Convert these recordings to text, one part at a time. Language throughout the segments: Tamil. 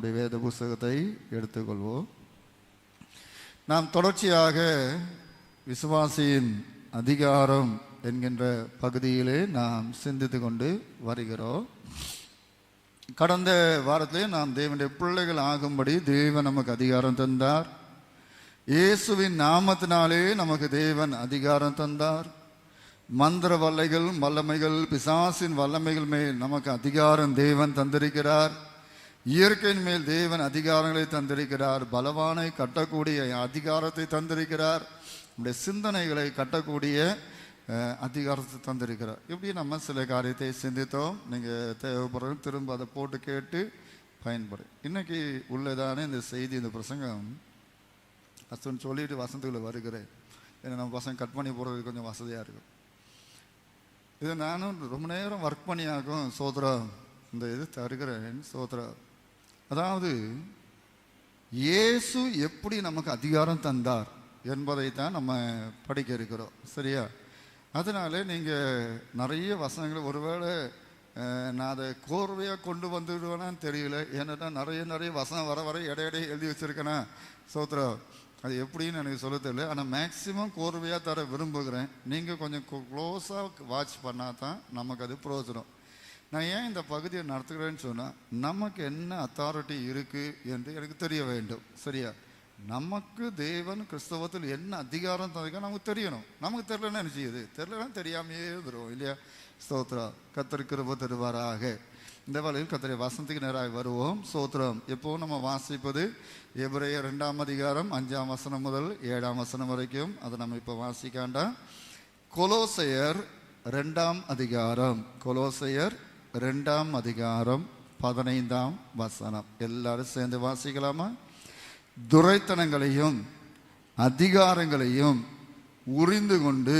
நம்முடைய வேத புஸ்தகத்தை எடுத்துக்கொள்வோம். நாம் தொடர்ச்சியாக விசுவாசியின் அதிகாரம் என்கின்ற பகுதியிலே நாம் சிந்தித்து கொண்டு வருகிறோம். கடந்த வாரத்திலே நாம் தேவனுடைய பிள்ளைகள் ஆகும்படி தேவன் நமக்கு அதிகாரம் தந்தார். இயேசுவின் நாமத்தினாலே நமக்கு தேவன் அதிகாரம் தந்தார். மந்திர வல்லைகள் வல்லமைகள் பிசாசின் வல்லமைகள் மேல் நமக்கு அதிகாரம் தேவன் தந்திருக்கிறார். இயற்கையின் மேல் தேவன் அதிகாரங்களை தந்திருக்கிறார். பலவானை கட்டக்கூடிய அதிகாரத்தை தந்திருக்கிறார். நம்முடைய சிந்தனைகளை கட்டக்கூடிய அதிகாரத்தை தந்திருக்கிறார். இப்படி நம்ம சில காரியத்தை சிந்தித்தோம். நீங்கள் தேவைப்படுற திரும்ப அதை போட்டு கேட்டு பயன்படும். இன்னைக்கு உள்ளதான இந்த செய்தி, இந்த பிரசங்கம் அசன் சொல்லிட்டு வசந்துக்குள்ள வருகிறேன். ஏன்னா நம்ம பசங்க கட் பண்ணி போடுறது கொஞ்சம் வசதியாக இருக்கும். இது நானும் ரொம்ப நேரம் ஒர்க் பண்ணியாகும். சோத்ரா இந்த இது தருகிறேன். சோத்ரா, அதாவது இயேசு எப்படி நமக்கு அதிகாரம் தந்தார் என்பதை தான் நம்ம படிக்க இருக்கிறோம். சரியா? அதனால நீங்கள் நிறைய வசனங்கள், ஒருவேளை நான் அதை கோர்வையாக கொண்டு வந்துடுவேனான்னு தெரியல. ஏன்னா நிறைய வசனம் வர வர இடையிடையே எழுதி வச்சுருக்கேனா. சோத்ரா, அது எப்படின்னு எனக்கு சொல்ல தெரியல. ஆனால் மேக்சிமம் கோர்வையாக தர விரும்புகிறேன். நீங்கள் கொஞ்சம் க்ளோஸாக வாட்ச் பண்ணால் தான் நமக்கு அது பிரயோஜனம். நான் ஏன் இந்த பகுதியை நடத்துகிறேன்னு சொன்னால், நமக்கு என்ன அத்தாரிட்டி இருக்குது என்று எனக்கு தெரிய வேண்டும். சரியா? நமக்கு தேவன் கிறிஸ்தவத்தில் என்ன அதிகாரம் தந்திருக்கா நமக்கு தெரியணும். நமக்கு தெரியலன்னா என்ன செய்யுது? தெரியலன்னா தெரியாமையே தருவோம் இல்லையா? ஸ்தோத்ரா. கர்த்தர் கிருபை தருவாராக. இந்த வேளையில் கர்த்தருடைய வசனத்துக்கு நேராக வருவோம். ஸ்தோத்திரம். எப்போ நம்ம வாசிப்பது எபிரேயர் 2ஆம் அதிகாரம் 5ஆம் வசனம் முதல் 7ஆம் வசனம் வரைக்கும். அதை நம்ம இப்போ வாசிக்காண்டா. கொலோசையர் 2ஆம் அதிகாரம், கொலோசையர் 2ஆம் அதிகாரம் 15ஆம் வசனம். எல்லாரும் சேர்ந்து வாசிக்கலாமா? துரைத்தனங்களையும் அதிகாரங்களையும் உரிந்து கொண்டு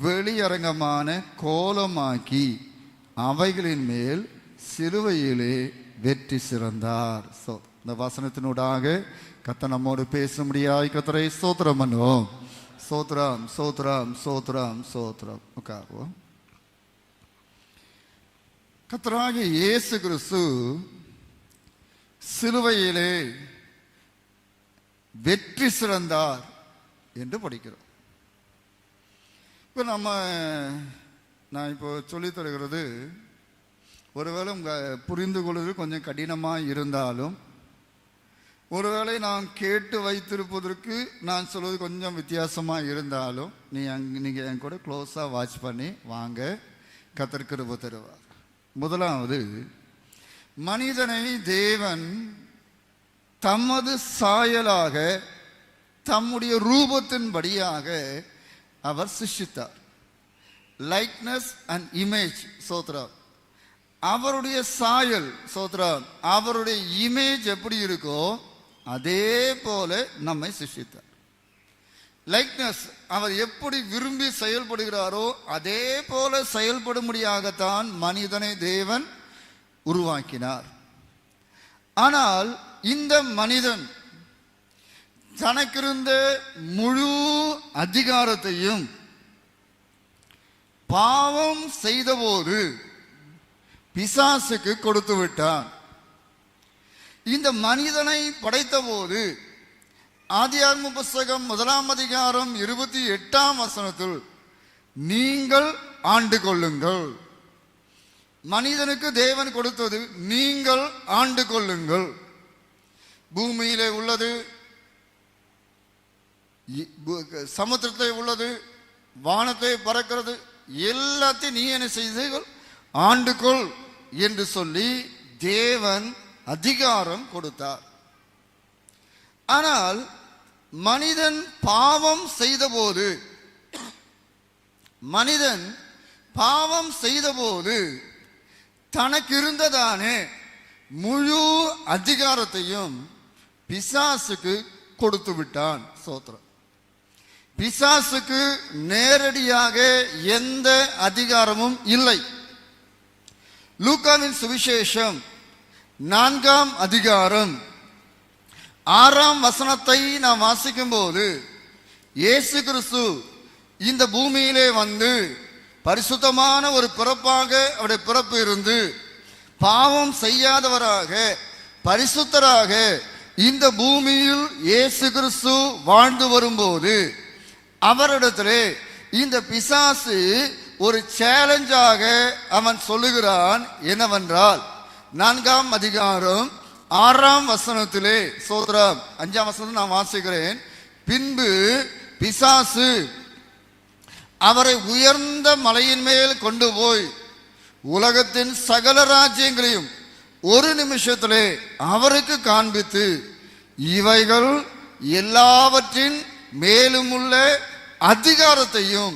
வெளியரங்கமான கோலமாக்கி அவைகளின் மேல் சிலுவையிலே வெற்றி சிறந்தார். இந்த வசனத்தினூடாக கர்த்தர் நம்மோடு பேசும்படியாய் கர்த்தரை ஸ்தோத்திரம் பண்ணுவோம். ஸ்தோத்திரம், ஸ்தோத்திரம், ஸ்தோத்திரம், ஸ்தோத்திரம். உட்காருவோம். கர்த்தராகிய இயேசு கிறிஸ்து சிலுவையிலே வெற்றி சிறந்தார் என்று படிக்கிறோம். இப்போ நான் இப்போ சொல்லித் தருகிறது ஒருவேளை உங்கள் புரிந்து கொள்வது கொஞ்சம் கடினமாக இருந்தாலும், ஒருவேளை நான் கேட்டு வைத்திருப்பதற்கு நான் சொல்வது கொஞ்சம் வித்தியாசமாக இருந்தாலும், நீங்கள் என் கூட க்ளோஸாக வாட்ச் பண்ணி வாங்க. கர்த்தர் கிருபை தருவார். முதலாவது, மனிதனை தேவன் தமது சாயலாக தம்முடைய ரூபத்தின்படியாக அவர் சிருஷ்டித்தார். Likeness and image. சோத்ரா. அவருடைய சாயல், சோத்ரா, அவருடைய இமேஜ் எப்படி இருக்கோ அதே போல நம்மை சிருஷ்டித்தார். லைக்னஸ், அவர் எப்படி விரும்பி செயல்படுகிறாரோ அதே போல செயல்படும்படியாகத்தான் மனிதனை தேவன் உருவாக்கினார். ஆனால் இந்த மனிதன் தனக்கிருந்த முழு அதிகாரத்தையும் பாவம் செய்தபோது பிசாசுக்கு கொடுத்து விட்டான். இந்த மனிதனை படைத்த போது ஆதியாகம புஸ்தகம் 1ஆம் அதிகாரம் 28ஆம் வசனத்தில் நீங்கள் ஆண்டு கொள்ளுங்கள். மனிதனுக்கு தேவன் கொடுத்தது நீங்கள் ஆண்டு கொள்ளுங்கள். பூமியிலே உள்ளது, சமுத்திரத்தை உள்ளது, வானத்தை பறக்கிறது, எல்லாத்தையும் நீ என்ன செய்தீர்கள்? ஆண்டுகொள் என்று சொல்லி தேவன் அதிகாரம் கொடுத்தார். ஆனால் மனிதன் பாவம் செய்தபோது தனக்கு இருந்ததானே முழு அதிகாரத்தையும் பிசாசுக்கு கொடுத்து விட்டான். சோத்திரம். பிசாசுக்கு நேரடியாக எந்த அதிகாரமும் இல்லை. லூக்காவின் சுவிசேஷம் 4ஆம் அதிகாரம் 6ஆம் வசனத்தை நாம் வாசிக்கும் போது, இயேசு கிறிஸ்து இந்த பூமியிலே வந்து பரிசுத்தமான ஒரு பிறப்பாக அவருடைய பிறப்பு இருந்து பாவம் செய்யாதவராக பரிசுத்தராக இந்த பூமியில் இயேசு கிறிஸ்து வாழ்ந்து வரும்போது அவரிடத்திலே இந்த பிசாசு ஒரு சேலஞ்சாக அவன் சொல்லுகிறான். என்னவென்றால் 4ஆம் அதிகாரம் 6ஆம் வசனத்திலே, சோதரம் 5ஆம் வசனம் நான் வாசிக்கிறேன். பின்பு பிசாசு அவரை உயர்ந்த மலையின் மேல் கொண்டு போய் உலகத்தின் சகல ராஜ்யங்களையும் ஒரு நிமிஷத்திலே அவருக்கு காண்பித்து, இவைகள் எல்லாவற்றின் மேலும் உள்ள அதிகாரத்தையும்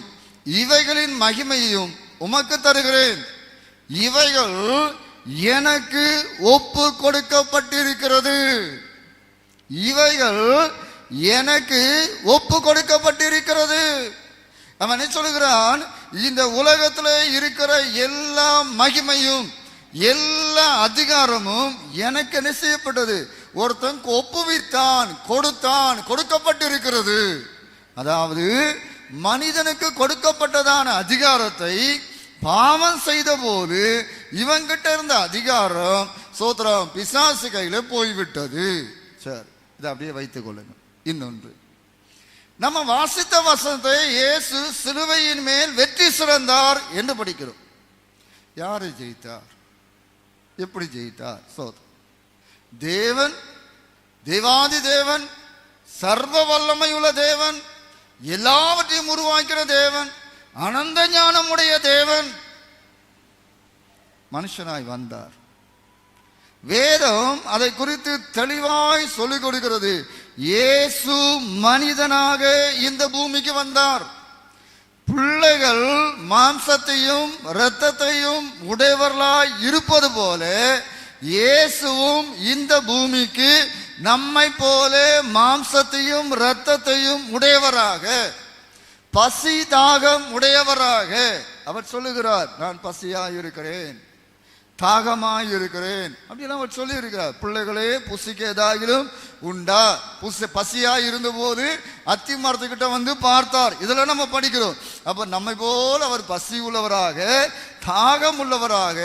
இவைகளின் மகிமையையும் உமக்கு தருகிறேன். இவைகள் எனக்கு ஒப்பு கொடுக்கப்பட்டிருக்கிறது. இவைகள் எனக்கு ஒப்பு கொடுக்கப்பட்டிருக்கிறது. அவன் என்ன சொல்லுகிறான்? இந்த உலகத்தில் இருக்கிற எல்லா மகிமையும் எல்லா அதிகாரமும் எனக்கு என்ன செய்யப்பட்டது? ஒருத்தன் ஒப்புவித்தான், கொடுத்தான், கொடுக்கப்பட்டிருக்கிறது. அதாவது மனிதனுக்கு கொடுக்கப்பட்டதான அதிகாரத்தை பாவம் செய்த போது இவங்கிட்ட இருந்த அதிகாரம் சோத்திரம் பிசாசு கையில போய்விட்டது. சரி, இதை அப்படியே வைத்துக் கொள்ளுங்க. இன்னொன்று, நம்ம வாசித்த வசனத்தை இயேசு சிலுவையின் மேல் வெற்றி சிறந்தார் என்று படிக்கிறோம். யாரு ஜெயித்தார்? எப்படி ஜெயித்தார்? சோதரம் தேவன், தேவாதி தேவன், சர்வ வல்லமையுள்ள தேவன், எல்லாவற்றையும் உருவாக்கிற தேவன், அனந்த ஞானமுடைய தேவன் மனுஷனாய் வந்தார். வேதம் அதை குறித்து தெளிவாய் சொல்லிக் கொடுக்கிறது. இயேசு மனிதனாக இந்த பூமிக்கு வந்தார். பிள்ளைகள் மாம்சத்தையும் இரத்தத்தையும் உடையவர்களாய் இருப்பது போல இயேசுவும் இந்த பூமிக்கு நம்மை போல மாம்சத்தையும் இரத்தத்தையும் உடையவராக, பசி தாகம் உடையவராக அவர் சொல்லுகிறார். நான் பசியாய் இருக்கிறேன், தாகமாய் இருக்கிறேன் அப்படியெல்லாம் அவர் சொல்லி இருக்கிறார். பிள்ளைகளே, புசிக்க ஏதாகிலும் உண்டா? பசியாய் இருந்த போது அத்தி மரத்துக்கிட்ட வந்து பார்த்தார். இதெல்லாம் நம்ம படிக்கிறோம். அப்ப நம்மை போல அவர் பசி உள்ளவராக, தாகம் உள்ளவராக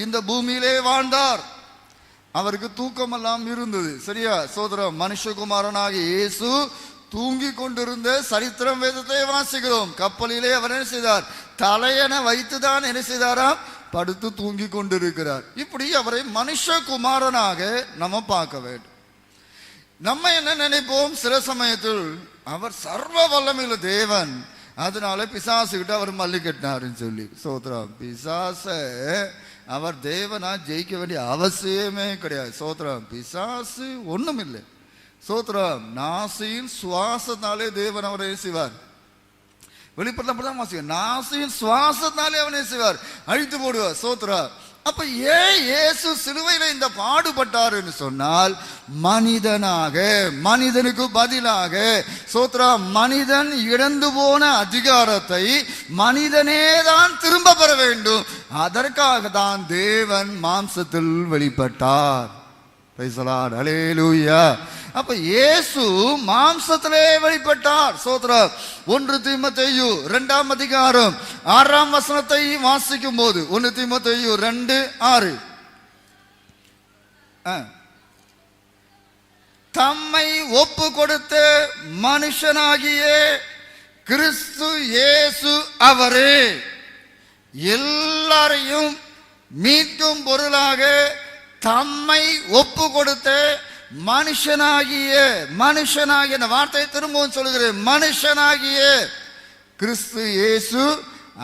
இந்த பூமியிலே வாழ்ந்தார். அவருக்கு தூக்கமெல்லாம் இருந்தது. சரியா? சோதரம் மனுஷகுமாரனாக இயேசு தூங்கி கொண்டிருந்த சரித்திரம் வேதத்தை வாசிக்கிறோம். கப்பலிலே அவர் என்ன செய்தார்? தலையணை வைத்துதான் என்ன செய்தாராம்? படுத்து தூங்கி கொண்டிருக்கிறார். இப்படி அவரை மனுஷகுமாரனாக நம்ம பார்க்க வேண்டும். நம்ம என்ன நினைப்போம்? சில சமயத்தில் அவர் சர்வ வல்லமையுள்ள தேவன், அதனால பிசாசு கிட்ட அவர் மல்லி கட்டினாருன்னு சொல்லி. சோத்ரம் பிசாச அவர் தேவனா ஜெயிக்க வேண்டிய அவசியமே கிடையாது. சோத்ரம் பிசாசு ஒண்ணும் இல்லை. சோத்ரம் நாசியின் சுவாசத்தாலே தேவன் அவரை செய்வார். வெளிப்படலாம் நாசியின் சுவாசத்தாலே அவனை செய்வார், அழித்து போடுவார். சோத்ரா. அப்ப ஏன் இயேசு சிலுவையில இந்த பாடுபட்டாருன்னு சொன்னால், மனிதனாக, மனிதனுக்கு பதிலாக. சோத்ரா. மனிதன் இழந்து போன அதிகாரத்தை மனிதனே தான் திரும்ப பெற வேண்டும். அதற்காக தான் தேவன் மாம்சத்தில் வெளிப்பட்டார். அல்லேலூயா. அப்ப இயேசு மாம்சத்திலே வெளிப்பட்டார். சோத்ரா. 1 தீமோத்தேயு 2ஆம் அதிகாரம் 6ஆம் வசனத்தை வாசிக்கும் போது 1 தீமோத்தேயு 2:6 தம்மை ஒப்பு கொடுத்த மனுஷனாகிய கிறிஸ்து இயேசு அவரே எல்லாரையும் மீட்கும் பொருளாக தம்மை ஒப்பு கொடுத்த மனுஷனாகிய, மனுஷனாகிய, இந்த வார்த்தை திரும்பவும் சொல்லுகிறேன், மனுஷனாகிய கிறிஸ்து இயேசு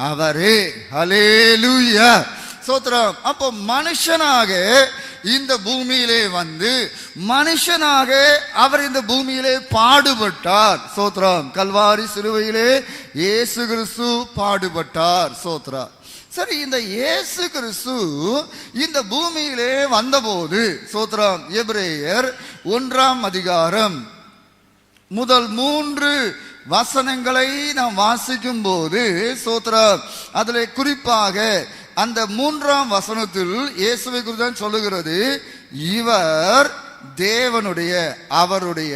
அவரே. ஹல்லேலூயா. சோத்ரம். அப்போ மனுஷனாக இந்த பூமியிலே வந்து மனுஷனாக அவர் இந்த பூமியிலே பாடுபட்டார். சோத்ரம். கல்வாரி சிலுவையிலே இயேசு கிறிஸ்து பாடுபட்டார். சோத்ரா. சரி, இந்த இயேசு கிறிஸ்து இந்த பூமியிலே வந்தபோது, சோத்ரம், எபிரேயர் 1ஆம் அதிகாரம் முதல் 3 வசனங்களை நாம் வாசிக்கும் போது, சோத்ரம், அதிலே குறிப்பாக அந்த 3ஆம் வசனத்தில் இயேசுவை குறித்து சொல்லுகிறது, இவர் தேவனுடைய, அவருடைய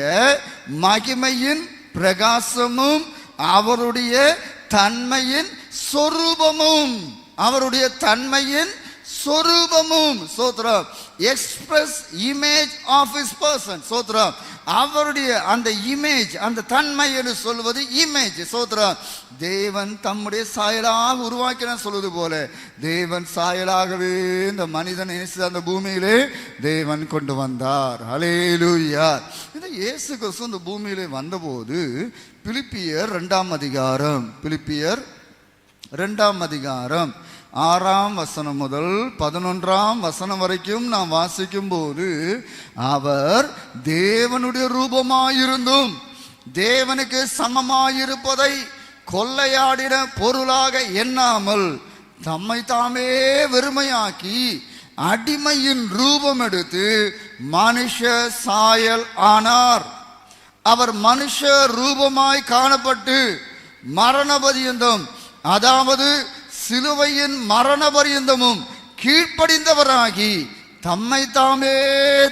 மகிமையின் பிரகாசமும் அவருடைய தன்மையின் சொரூபமும், அவருடைய தன்மையின் சொரூபமும் சோத்ரம் express image of his person சோத்ரம் அவருடைய அந்த இமேஜ் அந்த தன்மை என்று சொல்வது இமேஜ் சோத்ரம் தேவன் தம்முடைய சாயலாக உருவாக்கின சொல்வது போல தேவன் சாயலாகவே இந்த மனிதனை அந்த பூமியிலே தேவன் கொண்டு வந்தார். ஹல்லேலூயா. இந்த இயேசு கிறிஸ்து இந்த பூமியிலே வந்தபோது பிலிப்பியர் 2 அதிகாரம் 2 அதிகாரம் 6 வசனம் முதல் 11 வசனம் வரைக்கும் நாம் வாசிக்கும் போது அவர் தேவனுடைய ரூபமாயிருந்தும் தேவனுக்கு சமமாயிருப்பதை கொள்ளையாடின பொருளாக எண்ணாமல் தம்மை தாமே வெறுமையாக்கி அடிமையின் ரூபம் எடுத்து மனுஷ சாயல் ஆனார். அவர் மனுஷ ரூபமாய் காணப்பட்டு மரண பரியந்தம் அதாவது சிலுவையின் மரண பரியந்தமும் கீழ்ப்படிந்தவராகி தம்மை தாமே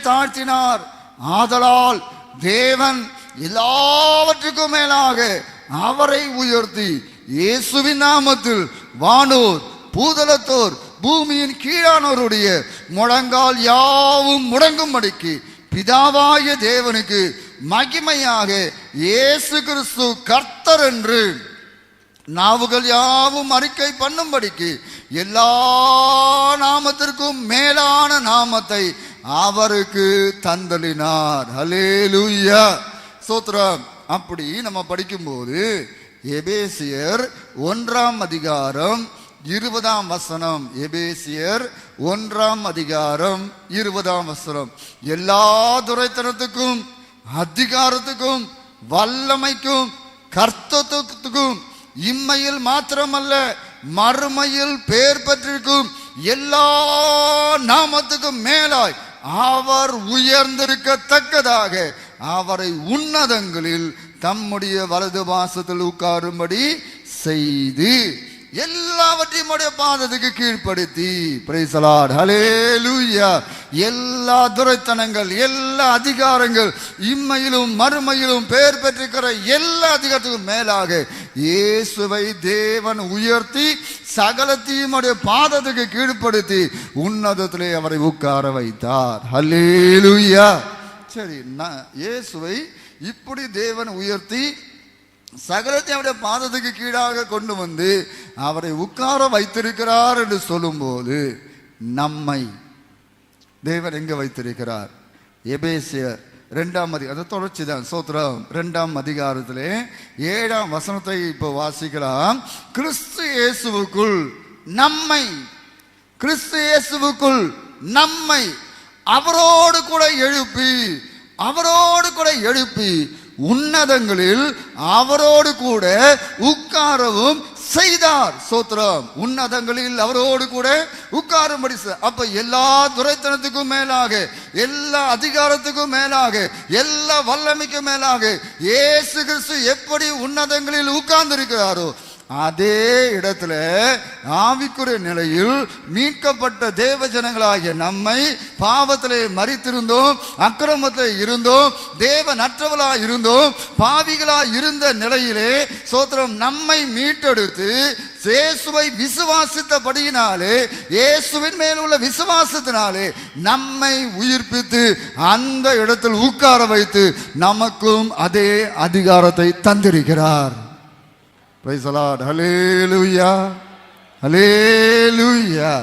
தாழ்த்தினார். ஆதலால் தேவன் எல்லாவற்றுக்கும் மேலாக அவரை உயர்த்தி இயேசுவின் நாமத்தில் வானோர் பூதலத்தோர் பூமியின் கீழானோருடைய முழங்கால் யாவும் முடங்கும்படிக்கு பிதாவாகிய தேவனுக்கு மகிமையாக இயேசு கிறிஸ்து கர்த்தர் என்று நாவுகள் யாவும் அறிக்கை பண்ணும்படிக்கு எல்லா நாமத்திற்கும் மேலான நாமத்தை அவருக்கு தந்தளினார். ஹல்லேலூயா ஸ்தோத்திரம். அப்படி நம்ம படிக்கும்போது எபேசியர் 1 அதிகாரம் 20 வசனம் எபேசியர் 1 அதிகாரம் 20 வசனம் எல்லா துரைத்தனத்துக்கும் அதிகாரத்துக்கும் வல்லமைக்கும் கர்த்தத்துவத்துக்கும் இம்மையில் மாத்திரமல்ல மறுமையில் பேர் பெற்றிருக்கும் எல்லா நாமத்துக்கும் மேலாய் அவர் உயர்ந்திருக்கத்தக்கதாக அவரை உன்னதங்களில் தம்முடைய வலது பாசத்தில் உட்காரும்படி செய்து எல்லாவற்றையும் பாதத்துக்கு கீழ்ப்படுத்தி பிரைஸ் தி லார்ட் ஹல்லேலூயா எல்லா துரைத்தனங்கள் எல்லா அதிகாரங்கள் இம்மையிலும் மறுமையிலும் பெயர் பெற்றிருக்கிற எல்லா அதிகாரத்துக்கும் மேலாக இயேசுவை தேவன் உயர்த்தி சகலத்தையும் பாதத்துக்கு கீழ்ப்படுத்தி உன்னதத்திலே அவரை உட்கார வைத்தார். ஹல்லேலூயா. சரி, இயேசுவை இப்படி தேவன் உயர்த்தி சகலத்தை அவருடைய பாதத்துக்கு கீழாக கொண்டு வந்து அவரை உட்கார வைத்திருக்கிறார் என்று சொல்லும்போது நம்மை தேவன் எங்க வைத்திருக்கிறார்? எபேசியர் 2 அதிகாரம் தொடர்ச்சி தான் சோத்ரம் 2 அதிகாரத்திலே 7 வசனத்தை இப்போ வாசிக்கலாம். கிறிஸ்து இயேசுவுக்குள் நம்மை அவரோடு கூட எழுப்பி உன்னதங்களில் அவரோடு கூட உட்காரவும் செய்தார். சோத்ரம். உன்னதங்களில் அவரோடு கூட உட்காரும்படி. அப்ப எல்லா துரைத்தனத்துக்கும் மேலாக எல்லா அதிகாரத்துக்கும் மேலாக எல்லா வல்லமைக்கும் மேலாக இயேசு கிறிஸ்து எப்படி உன்னதங்களில் உட்கார்ந்து இருக்கிறாரோ அதே இடத்துல ஆவிக்குரிய நிலையில் மீட்கப்பட்ட தேவ ஜனங்களாகிய நம்மை பாவத்திலே மரித்திருந்தோம், அக்கிரமத்தில் இருந்தோம், தேவனற்றவளாய் இருந்தோம், பாவிகளாய் இருந்த நிலையிலே சோத்திரம் நம்மை மீட்டெடுத்து இயேசுவை விசுவாசித்தபடியினாலே இயேசுவின் மேல் உள்ள விசுவாசத்தினாலே நம்மை உயிர்ப்பித்து அந்த இடத்தில் உட்கார வைத்து நமக்கும் அதே அதிகாரத்தை தந்திருக்கிறார். Praise the Lord. Hallelujah. Hallelujah.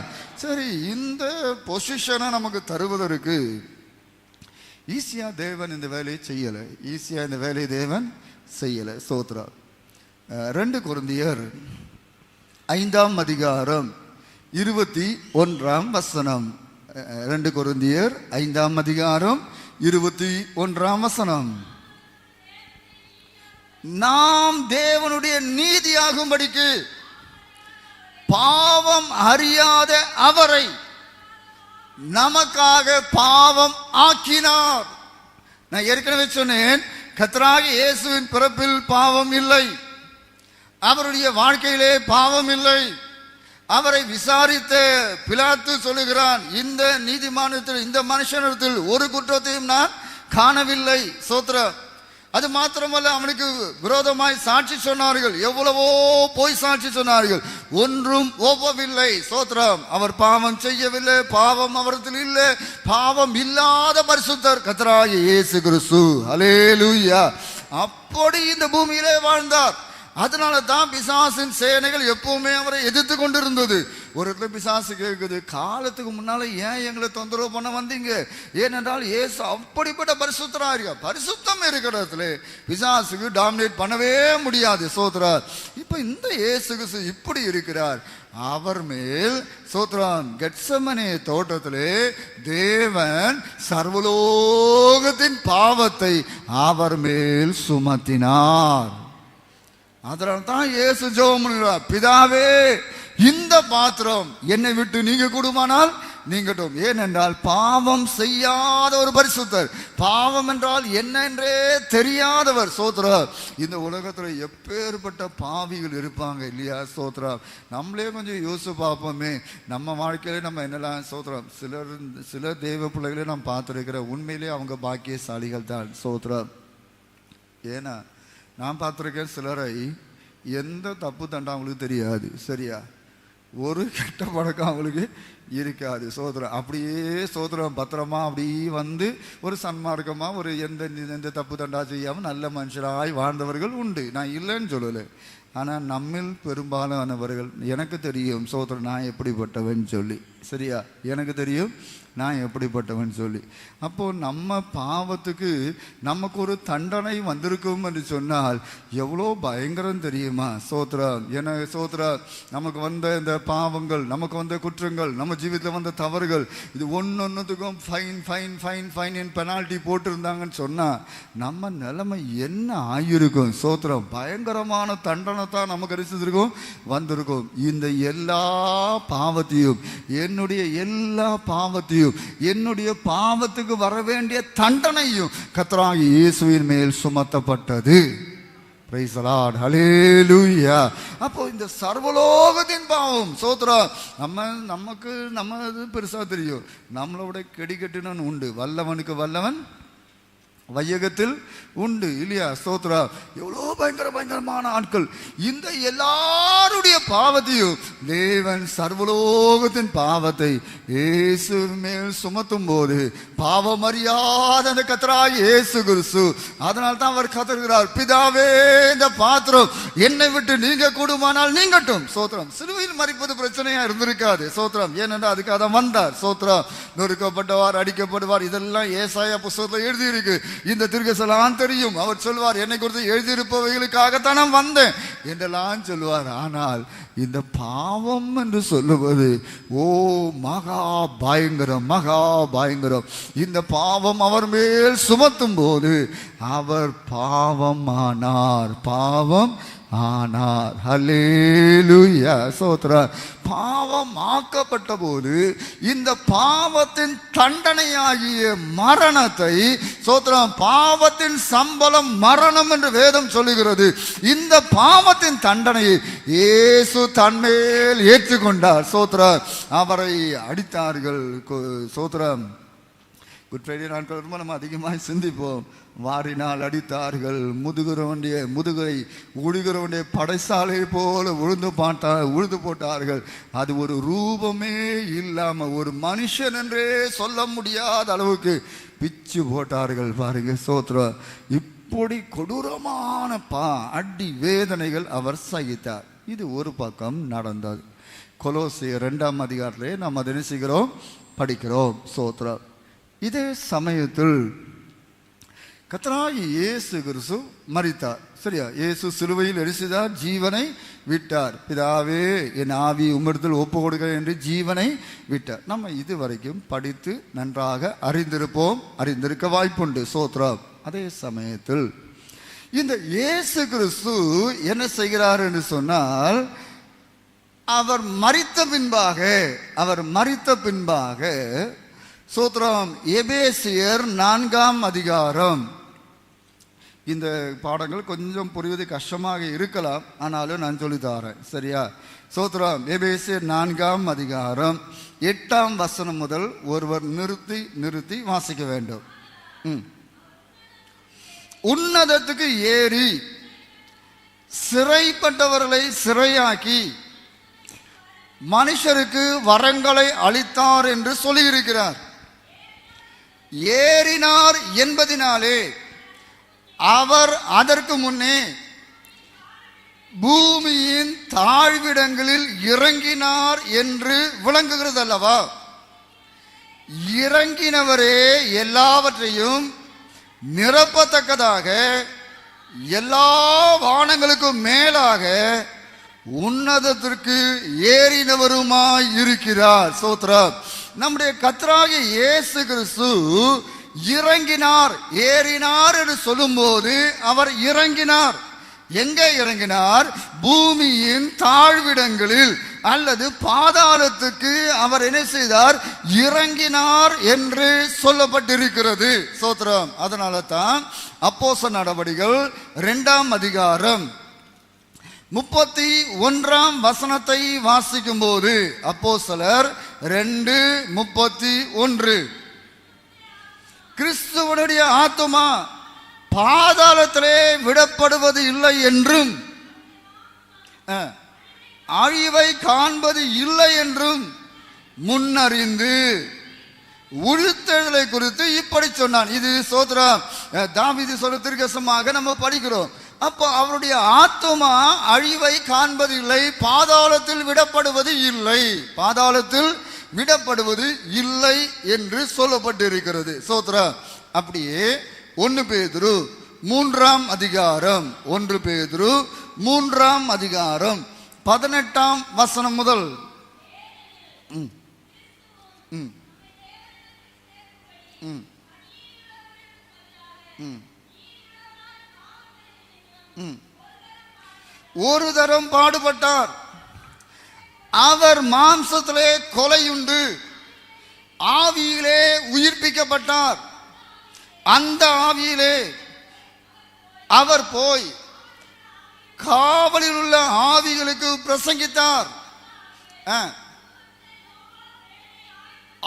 சரி, இந்த பொசிஷனை நமக்கு தருவதற்கு ஈஸியா தேவன் இந்த வேலையை செய்யலை. தேவன் செய்யலை. ஸ்தோத்ரா. 2 கொரிந்தியர் 5 அதிகாரம் 21 வசனம். 2 கொரிந்தியர் 5 அதிகாரம் 21 வசனம். நாம் தேவனுடைய நீதியாகும்படிக்கு பாவம் அறியாத அவரை நமக்காக பாவம் ஆக்கினார். நான் ஏற்கனவே சொன்னேன், கர்த்தராகிய இயேசுவின் பிறப்பில் பாவம் இல்லை, அவருடைய வாழ்க்கையிலே பாவம் இல்லை. அவரை விசாரித்த பிலாத்து சொல்லுகிறான், இந்த நீதிமானத்தில் இந்த மனுஷனிடத்தில் ஒரு குற்றத்தையும் நான் காணவில்லை. சோத்ரா. அது மாத்திரமல்ல, அவனுக்கு விரோதமாய் சாட்சி சொன்னார்கள். எவ்வளவோ போய் சாட்சி சொன்னார்கள், ஒன்றும் ஒவ்வவில்லை. சோத்திரம். அவர் பாவம் செய்யவில்லை, பாவம் அவரத்தில் இல்லை. பாவம் இல்லாத பரிசுத்தர் கர்த்தராகிய இயேசு கிறிஸ்து. ஹல்லேலூயா. அப்படி இந்த பூமியிலே வாழ்ந்தார். அதனால தான் பிசாசின் சேனைகள் எப்பவுமே அவரை எதிர்த்து கொண்டிருந்தது. ஒரு இடத்துல பிசாசு கேட்குது, காலத்துக்கு முன்னால ஏன் எங்களை தொந்தரவு பண்ண வந்தீங்க? ஏனென்றால் இயேசு அப்படிப்பட்ட பரிசுத்தராக, பரிசுத்தம் இருக்கிற இடத்துல பிசாசுக்கு டாமினேட் பண்ணவே முடியாது. சோத்ரா. இப்ப இந்த இயேசு கிறிஸ்து இப்படி இருக்கிறார். அவர் மேல் சோத்ரான் கெத்செமனே தோட்டத்திலே தேவன் சர்வலோகத்தின் பாவத்தை அவர் மேல் சுமத்தினார். அதனால தான் இயேசு ஜெபம் பண்ணுகிறார், பிதாவே இந்த பாத்திரம் என்னை விட்டு நீங்க கூடுமானால் நீங்கட்டும். ஏனென்றால் பாவம் செய்யாத ஒரு பரிசுத்தர், பாவம் என்றால் என்ன என்றே தெரியாதவர். சோத்ரா. இந்த உலகத்துல எப்பேற்பட்ட பாவிகள் இருப்பாங்க இல்லையா? சோத்ரா. நம்மளே கொஞ்சம் யோசிச்சு பார்ப்போமே, நம்ம வாழ்க்கையில நம்ம என்னெல்லாம் சோத்ரம். சில தெய்வ பிள்ளைகளே நாம் பார்த்துருக்கிற, உண்மையிலே அவங்க பாக்கியசாலிகள் தான். சோத்ரா. ஏன்னா நான் பார்த்துருக்கேன், சிலரை எந்த தப்பு தண்டா அவங்களுக்கு தெரியாது. சரியா? ஒரு கெட்ட பழக்கம் அவங்களுக்கு இருக்காது. சோதரம். அப்படியே சோதரம் பத்திரமா அப்படியே வந்து ஒரு சன்மார்க்கமா ஒரு எந்த தப்பு தண்டா செய்யாமல் நல்ல மனுஷராய் வாழ்ந்தவர்கள் உண்டு, நான் இல்லைன்னு சொல்லலை. ஆனால் நம்மில் பெரும்பாலானவர்கள், எனக்கு தெரியும் சோதரம் நான் எப்படிப்பட்டவன் சொல்லி. சரியா? எனக்கு தெரியும் நான் எப்படிப்பட்டவன் சொல்லி. அப்போ நம்ம பாவத்துக்கு நமக்கு ஒரு தண்டனை வந்திருக்கும் என்று சொன்னால் எவ்வளோ பயங்கரம் தெரியுமா? சோத்ரா. என சோத்ரா. நமக்கு வந்த இந்த பாவங்கள், நமக்கு வந்த குற்றங்கள், நம்ம ஜீவிதத்தில் வந்த தவறுகள், இது ஒன்னொன்னுத்துக்கும் ஃபைன் ஃபைன் ஃபைன் ஃபைன் என் பெனால்ட்டி போட்டிருந்தாங்கன்னு சொன்னால் நம்ம நிலைமை என்ன ஆகியிருக்கும்? சோத்ரா. பயங்கரமான தண்டனை தான் நமக்கு கிடைச்சிருக்கும், வந்திருக்கும். இந்த எல்லா பாவத்தையும், என்னுடைய எல்லா பாவத்தையும், என்னுடைய பாவத்துக்கு வர வேண்டிய தண்டனையும் கர்த்தராகிய இயேசுவின் மேல் சுமத்தப்பட்டது. Price the lord. ஹல்லேலூயா. அப்போ இந்த சர்வலோகத்தின் பாவம் சோத்ரா. நமக்கு பெருசா தெரியும், நம்மளோட கெடிகட்டினன் உண்டு, வல்லவனுக்கு வல்லவன் வையகத்தில் உண்டு இல்லையா? ஸ்தோத்ரா. எவ்வளோ பயங்கரமான ஆட்கள். இந்த எல்லாருடைய பாவத்தையும் தேவன் சர்வலோகத்தின் பாவத்தை இயேசு மேல் சுமத்தும் போது பாவம் அறியாத அந்த கர்த்தராகிய இயேசு கிறிஸ்து, அதனால தான் அவர் கதறுகிறார், பிதாவே இந்த பாத்திரம் என்னை விட்டு நீங்க கூடுமானால் நீங்கட்டும். சோத்ரம். சிலுவையில் மரிப்பது பிரச்சனையா இருந்திருக்காது. சோத்ரம். ஏனென்றால் அதுக்காக தான் வந்தார். சோத்ரம். நொறுக்கப்பட்டவார், அடிக்கப்படுவார், இதெல்லாம் ஏசாயா புஸ்தகத்தில் எழுதியிருக்கு. இந்த தீர்க்கதரிசிலாம் தெரியும். அவர் சொல்வார், என்னை குறித்து எழுதியிருப்பவைகளுக்காகத்தான் நான் வந்தேன் என்றெல்லாம் சொல்வார். ஆனால் இந்த பாவம் என்று சொல்லுவது ஓ மகா பயங்கரம், மகா பயங்கரம். இந்த பாவம் அவர் மேல் சுமத்தும் போது அவர் பாவமானார், பாவம் ஆனார். ஹல்லேலூயா. சோத்ரா. பாவம் ஆக்கப்பட்ட போது இந்த பாவத்தின் தண்டனையாகிய மரணத்தை, சோத்ரா, பாவத்தின் சம்பளம் மரணம் என்று வேதம் சொல்லுகிறது. இந்த பாவத்தின் தண்டனையை இயேசு தன்மேல் ஏற்றுக்கொண்டார். சோத்ரா. அவரை அடித்தார்கள். சோத்ரா. குட் ஃப்ரைடே நாட்கள் ரொம்ப நம்ம அதிகமாக சிந்திப்போம். வாரினால் அடித்தார்கள், முதுகை உழுகிறவனுடைய படைசாலை போல உழுது போட்டார்கள். அது ஒரு ரூபமே இல்லாம ஒரு மனுஷன் என்றே சொல்ல முடியாத அளவுக்கு பிச்சு போட்டார்கள். பாருங்க. சோத்ரா. இப்படி கொடூரமான அடி வேதனைகள் அவர் சகித்தார். இது ஒரு பக்கம் நடந்தது. கொலோசியர் 2ஆம் அதிகாரத்திலே நாம் அதை நினைக்கிறோம், படிக்கிறோம். சோத்ரா. இதே சமயத்தில் கர்த்தராகிய இயேசு கிறிஸ்து மரித்தார். சரியா? இயேசு சிலுவையில் எரிசிதார், ஜீவனை விட்டார். பிதாவே என் ஆவி உம்மிடத்தில் ஒப்பு கொடுக்கிறேன் என்று ஜீவனை விட்டார். நம்ம இதுவரைக்கும் படித்து நன்றாக அறிந்திருக்க வாய்ப்புண்டு. சோத்ரா. அதே சமயத்தில் இந்த இயேசு கிறிஸ்து என்ன செய்கிறார் என்று சொன்னால், அவர் மரித்த பின்பாக சோத்ரம். எபேசியர் 4ஆம் அதிகாரம். இந்த பாடங்கள் கொஞ்சம் புரிவது கஷ்டமாக இருக்கலாம், ஆனாலும் நான் சொல்லித்தாரேன். சரியா? சோத்ரம். எபேசியர் 4ஆம் அதிகாரம் 8ஆம் வசனம் முதல் ஒருவர் நிறுத்தி வாசிக்க வேண்டும். உன்னதத்துக்கு ஏறி சிறைப்பட்டவர்களை சிறையாக்கி மனுஷருக்கு வரங்களை அளித்தார் என்று சொல்லியிருக்கிறார். ஏறினார் என்பதினாலே அவர் அதற்கு முன்னே பூமியின் தாழ்விடங்களில் இறங்கினார் என்று விளங்குகிறது அல்லவா? இறங்கினவரே எல்லாவற்றையும் நிரப்பத்தக்கதாக எல்லா வானங்களுக்கும் மேலாக உன்னதத்திற்கு ஏறினவருமாய் இருக்கிறார். சோத்ரம். நம்முடைய கர்த்தராகிய இயேசு கிறிஸ்து இறங்கினார், ஏறினார் என்று சொல்லும்போது அவர் இறங்கினார். எங்கே இறங்கினார்? பூமியின் தாழ்விடங்களில் அல்லது பாதாளத்துக்கு அவர் என்ன செய்தார்? இறங்கினார் என்று சொல்லப்பட்டிருக்கிறது. சோத்ரம். அதனால தான் அப்போஸ்தலர் நடவடிக்கைகள் 2ஆம் அதிகாரம் 31ஆம் வசனத்தை வாசிக்கும் போது, அப்போஸ்தலர் 2:31, கிறிஸ்துவனுடைய ஆத்துமா பாதாளத்திலே விடப்படுவது இல்லை என்றும் அழிவை காண்பது இல்லை என்றும் முன்னறிந்து உயிர்த்தெழுதலை குறித்து இப்படி சொன்னான். இது சோத்ரா தாவீது சொல்ல தீர்க்கதரிசனமாக நம்ம படிக்கிறோம். அப்போ அவருடைய ஆத்துமா அழிவை காண்பது இல்லை, பாதாளத்தில் விடப்படுவது இல்லை, பாதாளத்தில் விடப்படுவது இல்லை என்று சொல்லப்பட்டிருக்கிறது. சோத்ரா. அப்படியே 1 பேதுரு 3ஆம் அதிகாரம் 1 பேதுரு 3ஆம் அதிகாரம் 18ஆம் வசனம் முதல் ஒரு தரம் பாடுபட்டார். அவர் மாம்சத்திலே கொலையுண்டு ஆவியிலே உயிர்ப்பிக்கப்பட்டார். அந்த ஆவியிலே அவர் போய் காவலில் உள்ள ஆவிகளுக்கு பிரசங்கித்தார்.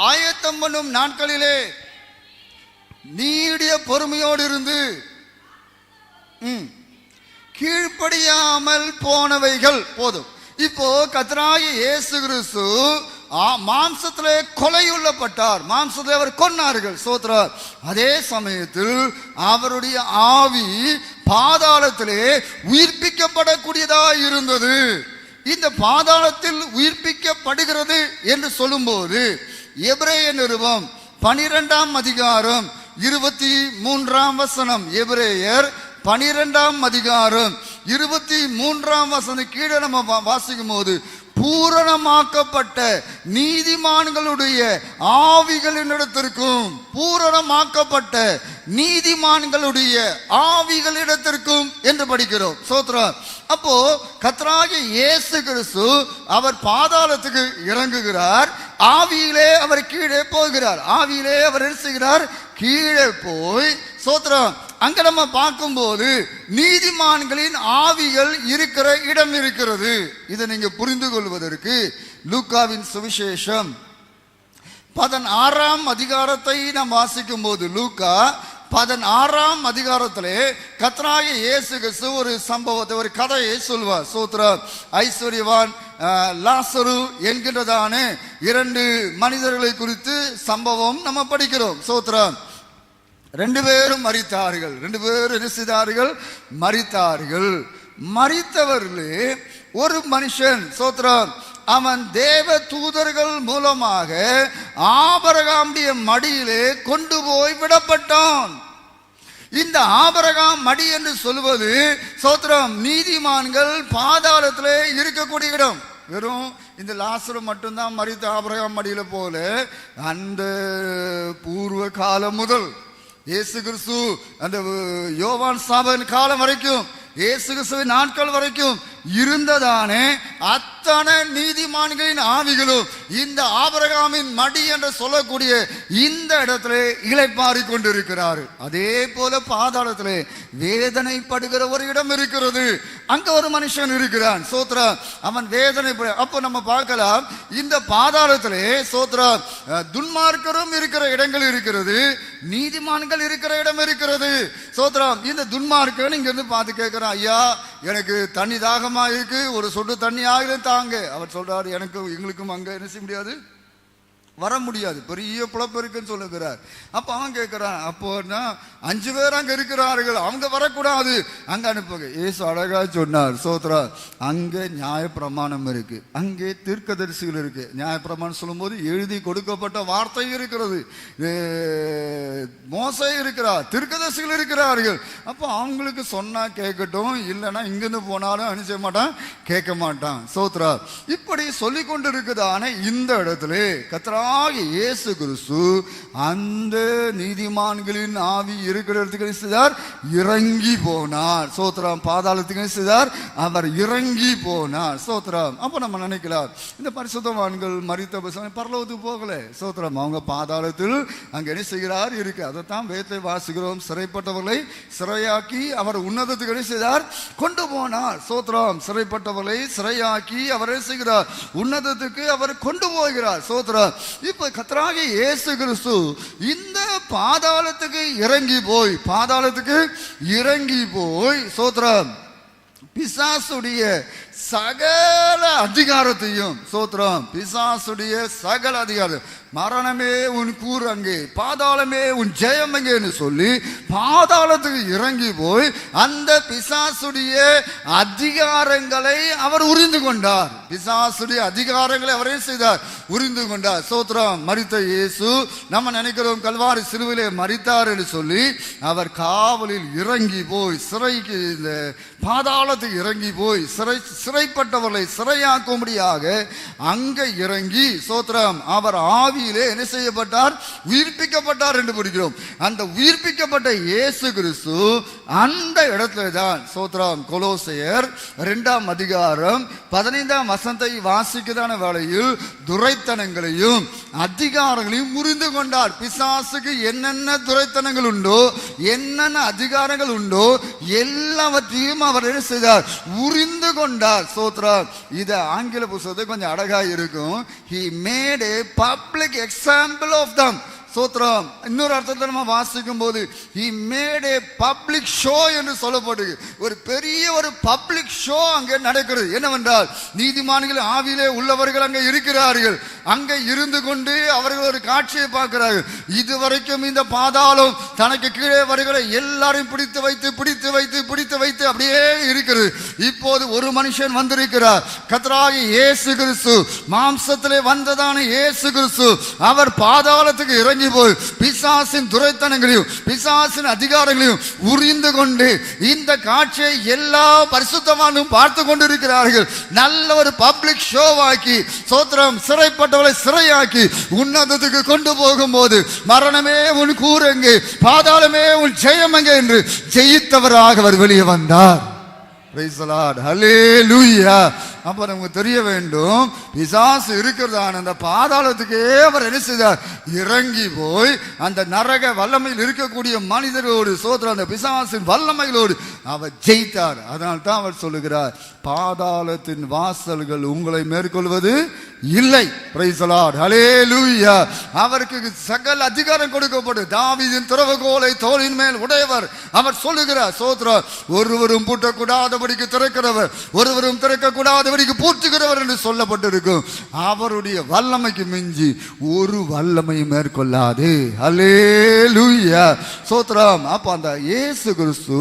ஆயத்தம் பண்ணும் நாட்களிலே நீடிய பொறுமையோடு இருந்து கீழ்ப்படியாமல் போனவைகள் போதும். இப்போ கர்த்தராகிய இயேசு கிறிஸ்து மாம்சத்திலே கொலையுள்ளப்பட்டார், மாம்சத்திலே அவர் கொன்னார்கள். சோத்ரா. அதே சமயத்தில் அவருடைய ஆவி பாதாளத்திலே உயிர்ப்பிக்கப்படக்கூடியதாக இருந்தது. இந்த பாதாளத்தில் உயிர்ப்பிக்கப்படுகிறது என்று சொல்லும்போது எபிரேய நிருபம் 12ஆம் அதிகாரம் 23ஆம் வசனம், எபிரேயர் 12ஆம் அதிகாரம் 23ஆம் வசனம் கீழே நம்ம வாசிக்கும் போது, பூரணமாக்கப்பட்ட நீதிமான்களுடைய ஆவிகளிடத்திற்கும், பூரணமாக்கப்பட்ட நீதிமான்களுடைய ஆவிகளிடத்திற்கும் என்று படிக்கிறோம். சோத்ரா. அப்போ கர்த்தராகிய இயேசு கிறிஸ்து அவர் பாதாளத்துக்கு இறங்குகிறார், ஆவியிலே அவர் கீழே போகிறார். ஆவியிலே அவர் என்ன செய்கிறார்? கீழே போய் சோத்ரா. அங்க நம்ம பார்க்கும்போது நீதிமான்களின் ஆவிகள் இருக்கிற இடம் இருக்கிறது. இதை நீங்க புரிந்து கொள்வதற்கு லூக்காவின் சுவிசேஷம் 16ஆம் அதிகாரத்தை நாம் வாசிக்கும் போது, லூக்கா 16ஆம் அதிகாரத்திலே கர்த்தராகிய இயேசு கிறிஸ்து ஒரு சம்பவத்தை, ஒரு கதையை சொல்வார். சோத்ரா. ஐஸ்வர்யவான் லாசரு என்கின்றதான 2 மனிதர்களை குறித்து சம்பவம் நம்ம படிக்கிறோம். சோத்ரா. 2 பேரும் மரித்தார்கள். 2 பேரும் என்ன செய்தார்கள்? மரித்தார்கள். மரித்தவர்களே ஒரு மனுஷன், சோத்ரா, அவன் தேவ தூதர்கள் மூலமாக ஆபிரகாமுடைய மடியிலே கொண்டு போய் விடப்பட்டான். இந்த ஆபிரகாம் மடி என்று சொல்வது சோத்ரம் நீதிமான்கள் பாதாளத்திலே இருக்கக்கூடிய இடம். வெறும் இந்த லாசரு மட்டும்தான் மரித்த ஆபிரகாம் மடியில போல அந்த பூர்வ காலம் முதல் இயேசு கிறிஸ்து அந்த யோவான் ஸ்நாபகன் காலம் வரைக்கும், இயேசு கிறிஸ்துவின் நாட்கள் வரைக்கும் இருந்ததானே அத்தனை நீதிமான்களின் ஆவிகளும் இந்த ஆபிரகாமின் மடி என்று சொல்லக்கூடிய இந்த இடத்திலே இளைப்பாறி கொண்டிருக்கிறார். அதே போல பாதாளத்திலே வேதனைப்படுகிற ஒரு இடம் இருக்கிறது. அங்க ஒரு மனுஷன் இருக்கிறான். சோத்ரா, அவன் வேதனை. அப்போ நம்ம பார்க்கலாம், இந்த பாதாளத்திலே சோத்ரா துன்மார்க்கரும் இருக்கிற இடங்கள் இருக்கிறது, நீதிமான்கள் இருக்கிற இடம் இருக்கிறது. சோத்ரா, இந்த துன்மார்க்கன் இங்க இருந்து பார்த்து கேட்கிறான், ஐயா எனக்கு தண்ணி தாகமா இருக்கு, ஒரு சொட்டு தண்ணி ஆகுது தாங்க. அவர் சொல்றாரு, எங்களுக்கும் அங்க என்ன செய்ய முடியாது, வர முடியாது, பெரிய புலப்பு இருக்குன்னு சொல்லுகிறார். அப்ப அவன் கேட்கிறான், அப்போனா 5 பேர் அங்க இருக்கிறார்கள், அவங்க வரக்கூடாது, அங்க அனுப்புங்க. ஏசு அழகா சொன்னார். சோத்ரா, அங்க நியாய பிரமாணம் இருக்கு, அங்கே தீர்க்கதரிசிகள் இருக்கு. நியாய பிரமாணம் சொல்லும் போது எழுதி கொடுக்கப்பட்ட வார்த்தை இருக்கிறது, மோசே இருக்கிறார், தீர்க்கதரிசிகள் இருக்கிறார்கள். அப்போ அவங்களுக்கு சொன்னா கேட்கட்டும், இல்லைன்னா இங்கிருந்து போனாலும் அனுப்பிச்ச மாட்டான், கேட்க மாட்டான். சோத்ரா, இப்படி சொல்லி கொண்டு இருக்குதான இந்த இடத்துல கத்ரா இயேசு கிறிஸ்து அந்த நீதிமான்களின் ஆவி இருக்கிற இடத்துக்கு செய்தார், இறங்கி போனார். சோத்ரம், பாதாளத்துக்கு செய்தார், அவர் இறங்கி போனார். சோத்ரம். அப்ப நம்ம நினைக்கலாம், இந்த பரிசுத்தவான்கள் மரித்த பரலோகத்துக்கு போகல. சோத்ரம், அவங்க பாதாளத்தில் அங்க என்ன செய்கிறார் இருக்கு. அதைத்தான் வேதத்தை வாசிக்கிறோம். சிறைப்பட்டவர்களை சிறையாக்கி அவர் உன்னதத்துக்கு என்ன செய்தார், கொண்டு போனார். சோத்ரம், சிறைப்பட்டவர்களை சிறையாக்கி அவர் என்ன செய்கிறார், உன்னதத்துக்கு அவர் கொண்டு போகிறார். சோத்ரம். இப்ப கர்த்தராகிய இயேசு கிறிஸ்து இந்த பாதாளத்துக்கு இறங்கி போய் சோத்ரம் பிசாசுடைய சகல அதிகாரத்தையும், சோத்ரம், பிசாசுடைய சகல அதிகாரம், மரணமே உன் கூர் அங்கே, பாதாளமே உன் ஜெயம் அங்கேன்னு சொல்லி பாதாளத்துக்கு இறங்கி போய் அந்த பிசாசுடைய அதிகாரங்களை அவர் உரிந்து கொண்டார். பிசாசுடைய அதிகாரங்களை அவரே செய்தார், உரிந்து கொண்டார். சோத்ரம். மரித்த இயேசு, நம்ம நினைக்கிறோம் கல்வாரி சிலுவையிலே மரித்தார் என்று சொல்லி அவர் காவலில் இறங்கி போய் சிறைக்கு, இந்த பாதாளத்துக்கு இறங்கி போய் சிறைப்பட்டவர்களை சிறையாக்கும்படியாக அங்க இறங்கி சோத்ரம் அவர் ஆவியிலே என்ன செய்யப்பட்டார், உயிர்ப்பிக்கப்பட்டார் என்று படிக்கிறோம். அந்த உயிர்ப்பிக்கப்பட்ட இயேசு கிறிஸ்து அந்த இடத்துல தான் சோத்ரம் கொலோசையர் 2ஆம் அதிகாரம் 15ஆம் வசனத்தை வாசிக்கதான வேளையில் துரைத்தனங்களையும் அதிகாரங்களையும் முறிந்து கொண்டார். பிசாசுக்கு என்னென்ன துரைத்தனங்கள் உண்டோ, என்னென்ன அதிகாரங்கள் உண்டோ எல்லாவற்றையும் அவர் என்ன செய்தார், உரிந்து கொண்டார். சோத்ரா, இது ஆங்கில புத்தகத்தை கொஞ்சம் அழகா இருக்கும். He made a public example of them. சோத்ரம். இன்னொரு அர்த்தத்தை நம்ம வாசிக்கும் போது he made a public show என்று சொல்லப்பட்டு ஒரு பெரிய ஒரு பப்ளிக் ஷோ அங்கே நடக்கிறது. என்னவென்றால் நீதிமான்கள் ஆவியிலே உள்ளவர்கள் அங்கே இருக்கிறார்கள். அங்கே இருந்து கொண்டு அவர்கள் ஒரு காட்சியை பார்க்கிறார்கள். இதுவரைக்கும் இந்த பாதாளம் தனக்கு கீழே வருகிற எல்லாரையும் பிடித்து வைத்து அப்படியே இருக்கிறது. இப்போது ஒரு மனுஷன் வந்திருக்கிறார், கர்த்தராகிய இயேசு கிறிஸ்து, மாம்சத்திலே வந்ததான இயேசு கிறிஸ்து. அவர் பாதாளத்துக்கு இறங்கி போய் பிசாசின் துரைத்தனங்களையும் பிசாசின் அதிகாரங்களையும் உரிந்து கொண்டு இந்த காட்சியை எல்லா பரிசுத்தவான்களும் பார்த்து கொண்டிருக்கிறார்கள். நல்ல ஒரு பப்ளிக் ஷோவாக்கி சோத்திரம் சிறைப்பட்டவளை சிறையாக்கி உன்னதத்துக்கு கொண்டு போகும்போது மரணமே உன் கூரெங்கே, பாதாளமே உன் ஜெயம் எங்கே என்று ஜெயித்தவராக அவர் வெளியே வந்தார். Praise the Lord. Hallelujah. அப்ப நமக்கு தெரிய வேண்டும், பிசாசு இருக்கிறதான அந்த பாதாளத்துக்கே அவர் என்ன செய்தார், இறங்கி போய் அந்த நரக வல்லமையில் இருக்கக்கூடிய மனிதர்களோடு சோதர அந்த பிசாசின் வல்லமைகளோடு அவர் ஜெயித்தார். அதனால் தான் அவர் சொல்லுகிறார், பாதாளத்தின் வாசல்கள் உங்களை மேற்கொள்வது இல்லை. Praise the Lord. Hallelujah. அவருக்கு சகல அதிகாரம் கொடுக்கப்பட்டு தாவீதின் திறவுகோலை தோளின் மேல் உடையவர். அவர் சொல்லுகிறார், சோத்ரா, ஒருவரும் பூட்டக்கூடாதபடிக்கு திறக்கிறவர், ஒருவரும் திறக்கக்கூடாதபடிக்கு பூட்டுகிறவர் என்று சொல்லப்பட்டிருக்கும். அவருடைய வல்லமைக்கு மிஞ்சி ஒரு வல்லமையும் மேற்கொள்ளாது. ஹல்லேலூயா. சோத்ரம். அப்ப அந்த இயேசு கிறிஸ்து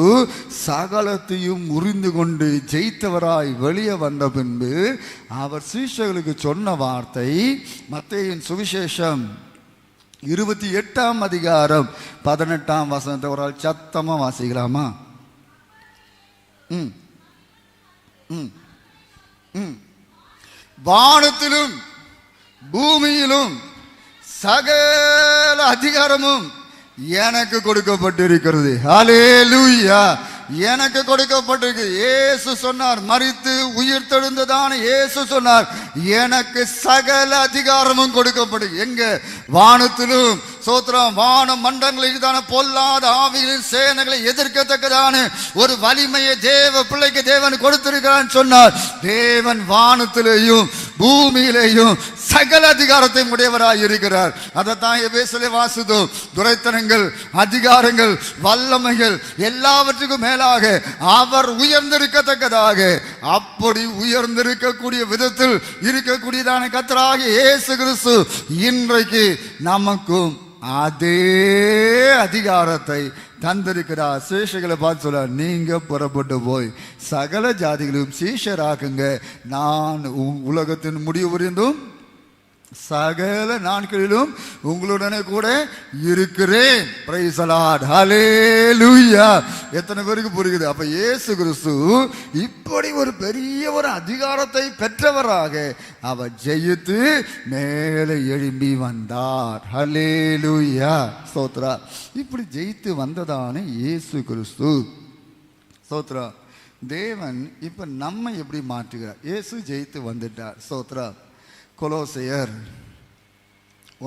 சகலத்தையும் முறிந்து கொண்டு ஜெயித்தவராய் வெளியே வந்த பின்பு அவர் சீஷர்களுக்கு சொன்ன வார்த்தை மத்தேயின் சுவிசேஷம் 28ஆம் அதிகாரம் 18ஆம் வசனத்தை ஒரு ஆள் சத்தமா வாசிக்கலாமா? வானத்திலும் பூமியிலும் சகல அதிகாரமும் எனக்கு கொடுக்கப்பட்டிருக்கிறது. ஹல்லேலூயா. எனக்கு கொடுக்கப்பட்டிருக்கு. இயேசு சொன்னார், மரித்து உயிர் தெழுந்ததான இயேசு சொன்னார், எனக்கு சகல அதிகாரமும் கொடுக்கப்படும். எங்க? வானத்திலும் சோத்திரம், வான மண்டங்களில் தான பொல்லாத ஆவிகளின் சேனைகளை எதிர்க்கத்தக்கதான ஒரு வலிமையை தேவ பிள்ளைக்கு தேவன் கொடுத்திருக்கிறான் சொன்னார். தேவன் வானத்திலேயும் பூமியிலேயும் சகல அதிகாரத்தை உடையவராய் இருக்கிறார். அதைத்தான் எபேசிலே வாசித்தோம். துரைத்தனங்கள், அதிகாரங்கள், வல்லமைகள் எல்லாவற்றுக்கும் மேலாக அவர் உயர்ந்திருக்கத்தக்கதாக, அப்படி உயர்ந்திருக்கக்கூடிய விதத்தில் இருக்கக்கூடியதான கர்த்தராகிய இயேசு கிறிஸ்து இன்றைக்கு நமக்கும் அதே அதிகாரத்தை தந்திருக்கிறார். சீஷர்களை பார்த்து சொல்ல, நீங்க புறப்பட்டு போய் சகல ஜாதிகளும் சீஷராக்குங்க, நான் உலகத்தின் முடிவு புரிந்தும் சகல நாட்களிலும் உங்களுடனே கூட இருக்கிறேன். பிரைஸ் தி லார்ட், ஹல்லேலூயா. எத்தனை பேருக்கு புரியுது? அப்ப இயேசு கிறிஸ்து இப்படி ஒரு பெரிய ஒரு அதிகாரத்தை பெற்றவராக அவர் ஜெயித்து மேலே எழும்பி வந்தார். ஹல்லேலூயா, ஸ்தோத்ரா. இப்படி ஜெயித்து வந்ததான இயேசு கிறிஸ்து, ஸ்தோத்ரா. தேவன் இப்ப நம்மை எப்படி மாற்றுகிறார்? இயேசு ஜெயித்து வந்துட்டார், ஸ்தோத்ரா. கொலோசையர்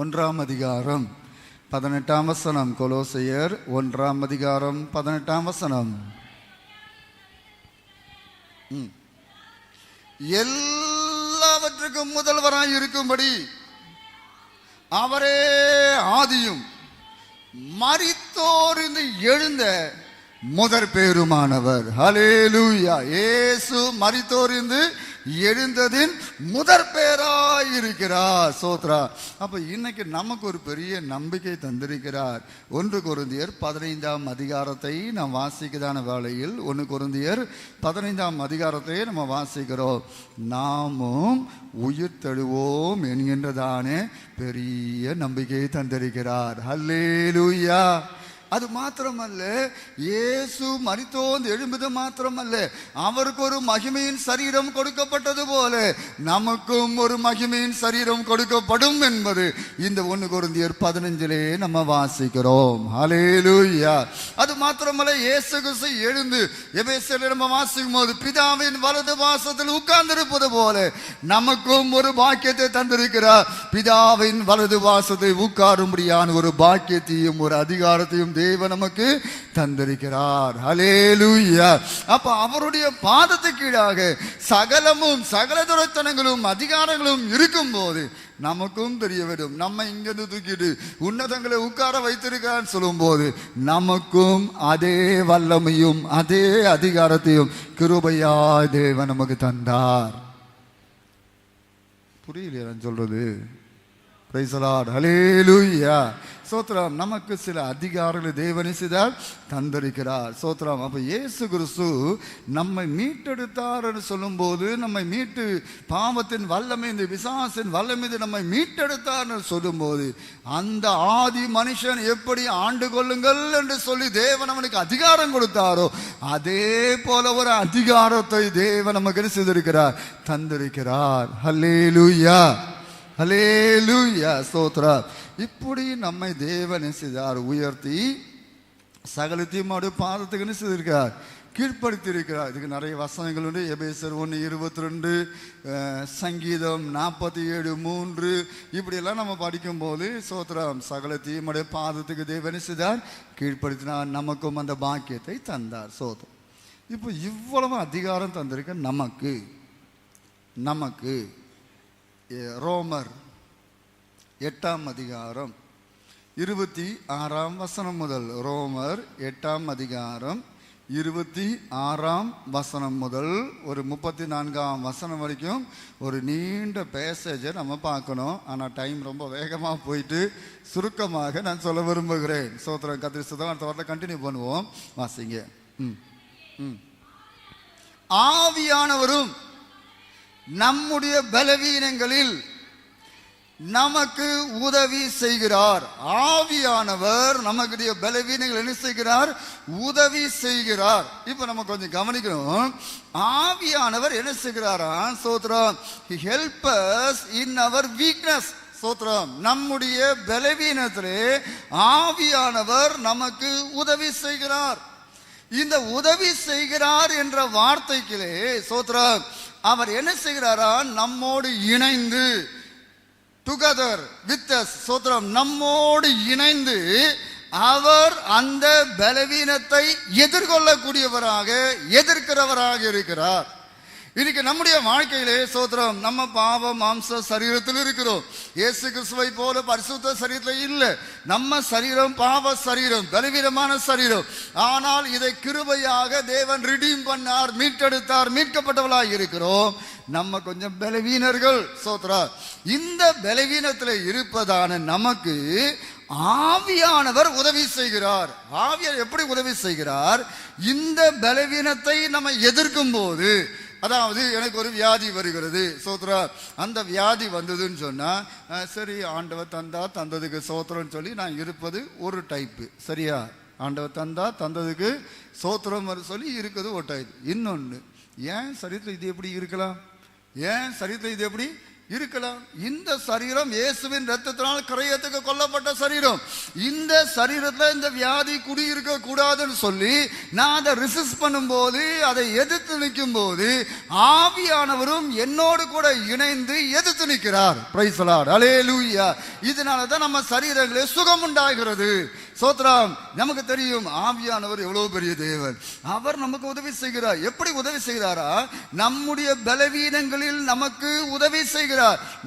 1:18 கொலோசையர் 1:18 எல்லாவற்றுக்கும் முதல்வராய் இருக்கும்படி அவரே ஆதியும் மரித்தோரிருந்து எழுந்த முதற் பேருமானவர். ஹல்லேலூயா. இயேசு மரித்தோரிருந்து எழுந்ததின் முதற் பேராய் இருக்கிறார். சோத்ரா. அப்ப இன்னைக்கு நமக்கு ஒரு பெரிய நம்பிக்கை தந்திருக்கிறார். 1 கொரிந்தியர் 15 நாம் வாசிக்கதான வேளையில் 1 கொரிந்தியர் 15 நம்ம வாசிக்கிறோம். நாமும் உயிர் தழுவோம் என்கின்றதான பெரிய நம்பிக்கையை தந்திருக்கிறார். ஹல்லேலூயா. அது மாத்திரமல்ல, இயேசு மரித்தோன் எழும்புது மாத்திரமல்ல, அவருக்கு ஒரு மகிமையின் சரீரம் கொடுக்கப்பட்டது போல நமக்கும் ஒரு மகிமையின் சரீரம் கொடுக்கப்படும் என்பது இந்த 1 கொரிந்தியர் 15 நம்ம வாசிக்கிறோம். ஹல்லேலூயா. அது மாத்திரமல்ல, இயேசு கிறிஸ்து எழுந்து எபேசியரில் நம்ம வாசிக்கும் போது பிதாவின் வலது பாசத்தில் உட்கார்ந்திருப்பது போல நமக்கும் ஒரு பாக்கியத்தை தந்திருக்கிறார். பிதாவின் வலது பாசத்தை உட்காரும்படியான ஒரு பாக்கியத்தையும் ஒரு அதிகாரத்தையும் தேவன் நமக்கு தந்திருக்கிறார். ஹல்லேலூயா. அப்ப அவருடைய பாதத்துக்கு கீழாக சகலமும் சகல துரைத்தனங்களும் அதிகாரங்களும் இருக்கும் போது நமக்கும் தெரிய வேண்டும், நம்ம இங்கிருந்து தூக்கிட்டு உன்னதங்களை உட்கார வைத்திருக்கான்னு சொல்லும் போது நமக்கும் அதே வல்லமையும் அதே அதிகாரத்தையும் கிருபையா தேவன் நமக்கு தந்தார். புரியலையா நான் சொல்றது? பிரைஸ் தி லார்ட், ஹல்லேலூயா. சோத்ரம். நமக்கு சில அதிகாரங்களை தேவனை செய்தால் தந்திருக்கிறார். சோத்ரம். அப்ப இயேசு கிறிஸ்து நம்மை மீட்டெடுத்தார் என்று சொல்லும் போது, நம்மை மீட்டு பாவத்தின் வல்லமை, இந்த பிசாசின் வல்லமை நம்மை மீட்டெடுத்தார் என்று சொல்லும் போது, அந்த ஆதி மனுஷன் எப்படி ஆண்டு கொள்ளுங்கள் என்று சொல்லி தேவன் அவனுக்கு அதிகாரம் கொடுத்தாரோ, அதே போல ஒரு அதிகாரத்தை தேவன் நமக்கு செய்திருக்கிறார், தந்திருக்கிறார். ஹல்லேலூயா, ஹல்லேலூயா, ஸ்தோத்ரா. இப்படி நம்மை தேவன் செய்தார், உயர்த்தி சகலத்தையும் அவருடைய பாதத்துக்கு செய்திருக்கிறார், கீழ்ப்படுத்தி இருக்கிறார். இதுக்கு நிறைய வசனங்கள் உண்டு. எபேசியர் 1:22, சங்கீதம் 47:3 இப்படியெல்லாம் நம்ம படிக்கும்போது சோத்ரம், சகலத்தையும் அவருடைய பாதத்துக்கு தேவன் செய்தார், கீழ்ப்படுத்தினார், நமக்கும் அந்த பாக்கியத்தை தந்தார். சோத்ரம். இப்போ இவ்வளவு அதிகாரம் தந்திருக்க நமக்கு ரோமர் 8:26 முதல், ரோமர் 8:26 முதல் ஒரு 34 வரைக்கும் ஒரு நீண்ட பேசேஜை நம்ம பார்க்கணும். ஆனால் டைம் ரொம்ப வேகமாக போயிட்டு சுருக்கமாக நான் சொல்ல விரும்புகிறேன். சோத்திரம், கத்திரி சுதம். அடுத்த வாரத்தை கண்டினியூ பண்ணுவோம். வாசிங்க. ஆவியானவரும் நம்முடைய பலவீனங்களில் நமக்கு உதவி செய்கிறார். ஆவியானவர் நமக்குடைய பலவீனங்கள் என்ன செய்கிறார்? உதவி செய்கிறார். இப்ப நம்ம கொஞ்சம் கவனிக்கணும். ஆவியானவர் என்ன செய்கிறாரா? சோத்ரம், he helps us in our weakness. சோத்ரம், நம்முடைய பலவீனத்திலே ஆவியானவர் நமக்கு உதவி செய்கிறார். இந்த உதவி செய்கிறார் என்ற வார்த்தைக்கிலே சோத்ரம் அவர் என்ன செய்கிறாரா, நம்மோடு இணைந்து, டுகெதர் வித் அஸ், சோத்ரம் நம்மோடு இணைந்து அவர் அந்த பலவீனத்தை எதிர்கொள்ளக்கூடியவராக, எதிர்க்கிறவராக இருக்கிறார். இன்னைக்கு நம்முடைய வாழ்க்கையிலே சோத்ரம் நம்ம பாவ மாம்ச சரீரத்தில் இருக்கிறோம். இயேசு கிறிஸ்துவை போல பரிசுத்த சரீரத்தில் இல்லை. நம்ம சரீரம் பாவ சரீரம், பலவீனமான சரீரம். ஆனால் இதை கிருபையாக தேவன் ரிடீம் பண்ணார், மீட்டெடுத்தார், மீட்கப்பட்டவளாக இருக்கிறோம். நம்ம கொஞ்சம் பலவீனர்கள் சோத்ரா. இந்த பலவீனத்தில் இருப்பதான நமக்கு ஆவியானவர் உதவி செய்கிறார். ஆவியார் எப்படி உதவி செய்கிறார்? இந்த பலவீனத்தை நம்ம எதிர்க்கும் போது, அதாவது எனக்கு ஒரு வியாதி வருகிறது சோத்ரா, அந்த வியாதி வந்ததுன்னு சொன்னா சரி ஆண்டவர் தந்தா தந்ததுக்கு சோத்திரம்னு சொல்லி நான் இருப்பது ஒரு டைப்பு, சரியா? ஆண்டவர் தந்தா தந்ததுக்கு சோத்திரம் சொல்லி இருக்குது ஒரு டைப். இன்னொன்று, ஏன் சரீரத்தில் இது எப்படி இருக்கலாம்? ஏன் சரீரத்தில் இது எப்படி இருக்கலாம்? இந்த சரீரம் இயேசுவின் ரத்தத்தினால் கிரயத்துக்கு கொல்லப்பட்ட சரீரம். இந்த சரீரத்தில் இந்த வியாதி குடியிருக்க கூடாதுன்னு சொல்லி நான் அதை ரெசிஸ்ட் பண்ணும்போது, அதை எதிர்த்து நிற்கும் போது ஆவியானவரும் என்னோடு கூட இணைந்து எதிர்த்து நிற்கிறார். பிரைஸ் தி லார்ட், ஹல்லேலூயா. இதனால தான் நம்ம சரீரங்களே சுகம் உண்டாகிறது. சோத்ராம். நமக்கு தெரியும் ஆவியானவர் எவ்வளவு பெரிய தேவன். அவர் நமக்கு உதவி செய்கிறார். எப்படி உதவி செய்கிறாரா? நம்முடைய பலவீனங்களில் நமக்கு உதவி செய்கிறார்.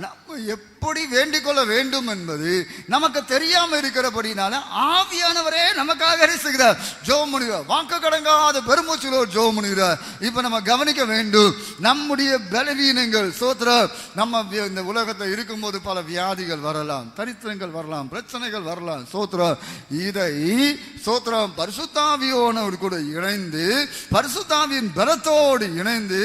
நம்ம எப்படி வேண்டிக் கொள்ள வேண்டும் என்பது நமக்கு தெரியாம இருக்கிறபடினால ஆவியானவரே நமக்காக செய்கிறார். ஜெபம் பண்ணுகிறார், வாக்கு கடங்காத பெருமூச்சிலோடு ஜெபம் பண்ணுகிறார். இப்ப நம்ம கவனிக்க வேண்டும் நம்முடைய பலவீனங்கள். சோத்ரா, நம்ம இந்த உலகத்தில் இருக்கும்போது பல வியாதிகள் வரலாம், தரித்திரங்கள் வரலாம், பிரச்சனைகள் வரலாம். சோத்ரா, இதை சோத்ரம் பரிசுத்தாவியோடு கூட இணைந்து, பரிசுத்தாவியின் பலத்தோடு இணைந்து,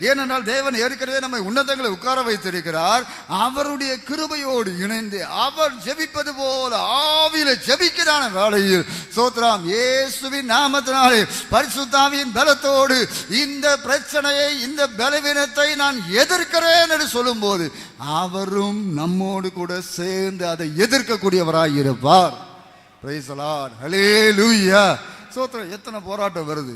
ஏனென்றால் தேவன் ஏற்கனவே நம்மை உன்னதங்களை உட்கார வைத்திருக்கிறார். அவருடைய கிருபையோடு இணைந்து அவர் ஜெபிப்பது போல ஆவியில ஜெபிக்கிறான வேளையில் சோத்ராம் இயேசுவின் நாமத்தினாலே பரிசுத்தாவியின் பலத்தோடு இந்த பிரச்சனையை, இந்த பலவீனத்தை நான் எதிர்க்கிறேன் என்று சொல்லும் போது அவரும் நம்மோடு கூட சேர்ந்து அதை எதிர்க்கக்கூடியவராய் இருப்பார். பிரைஸ் தி லார்ட், ஹல்லேலூயா. சோத்ரம். எத்தனை போராட்டம் வருது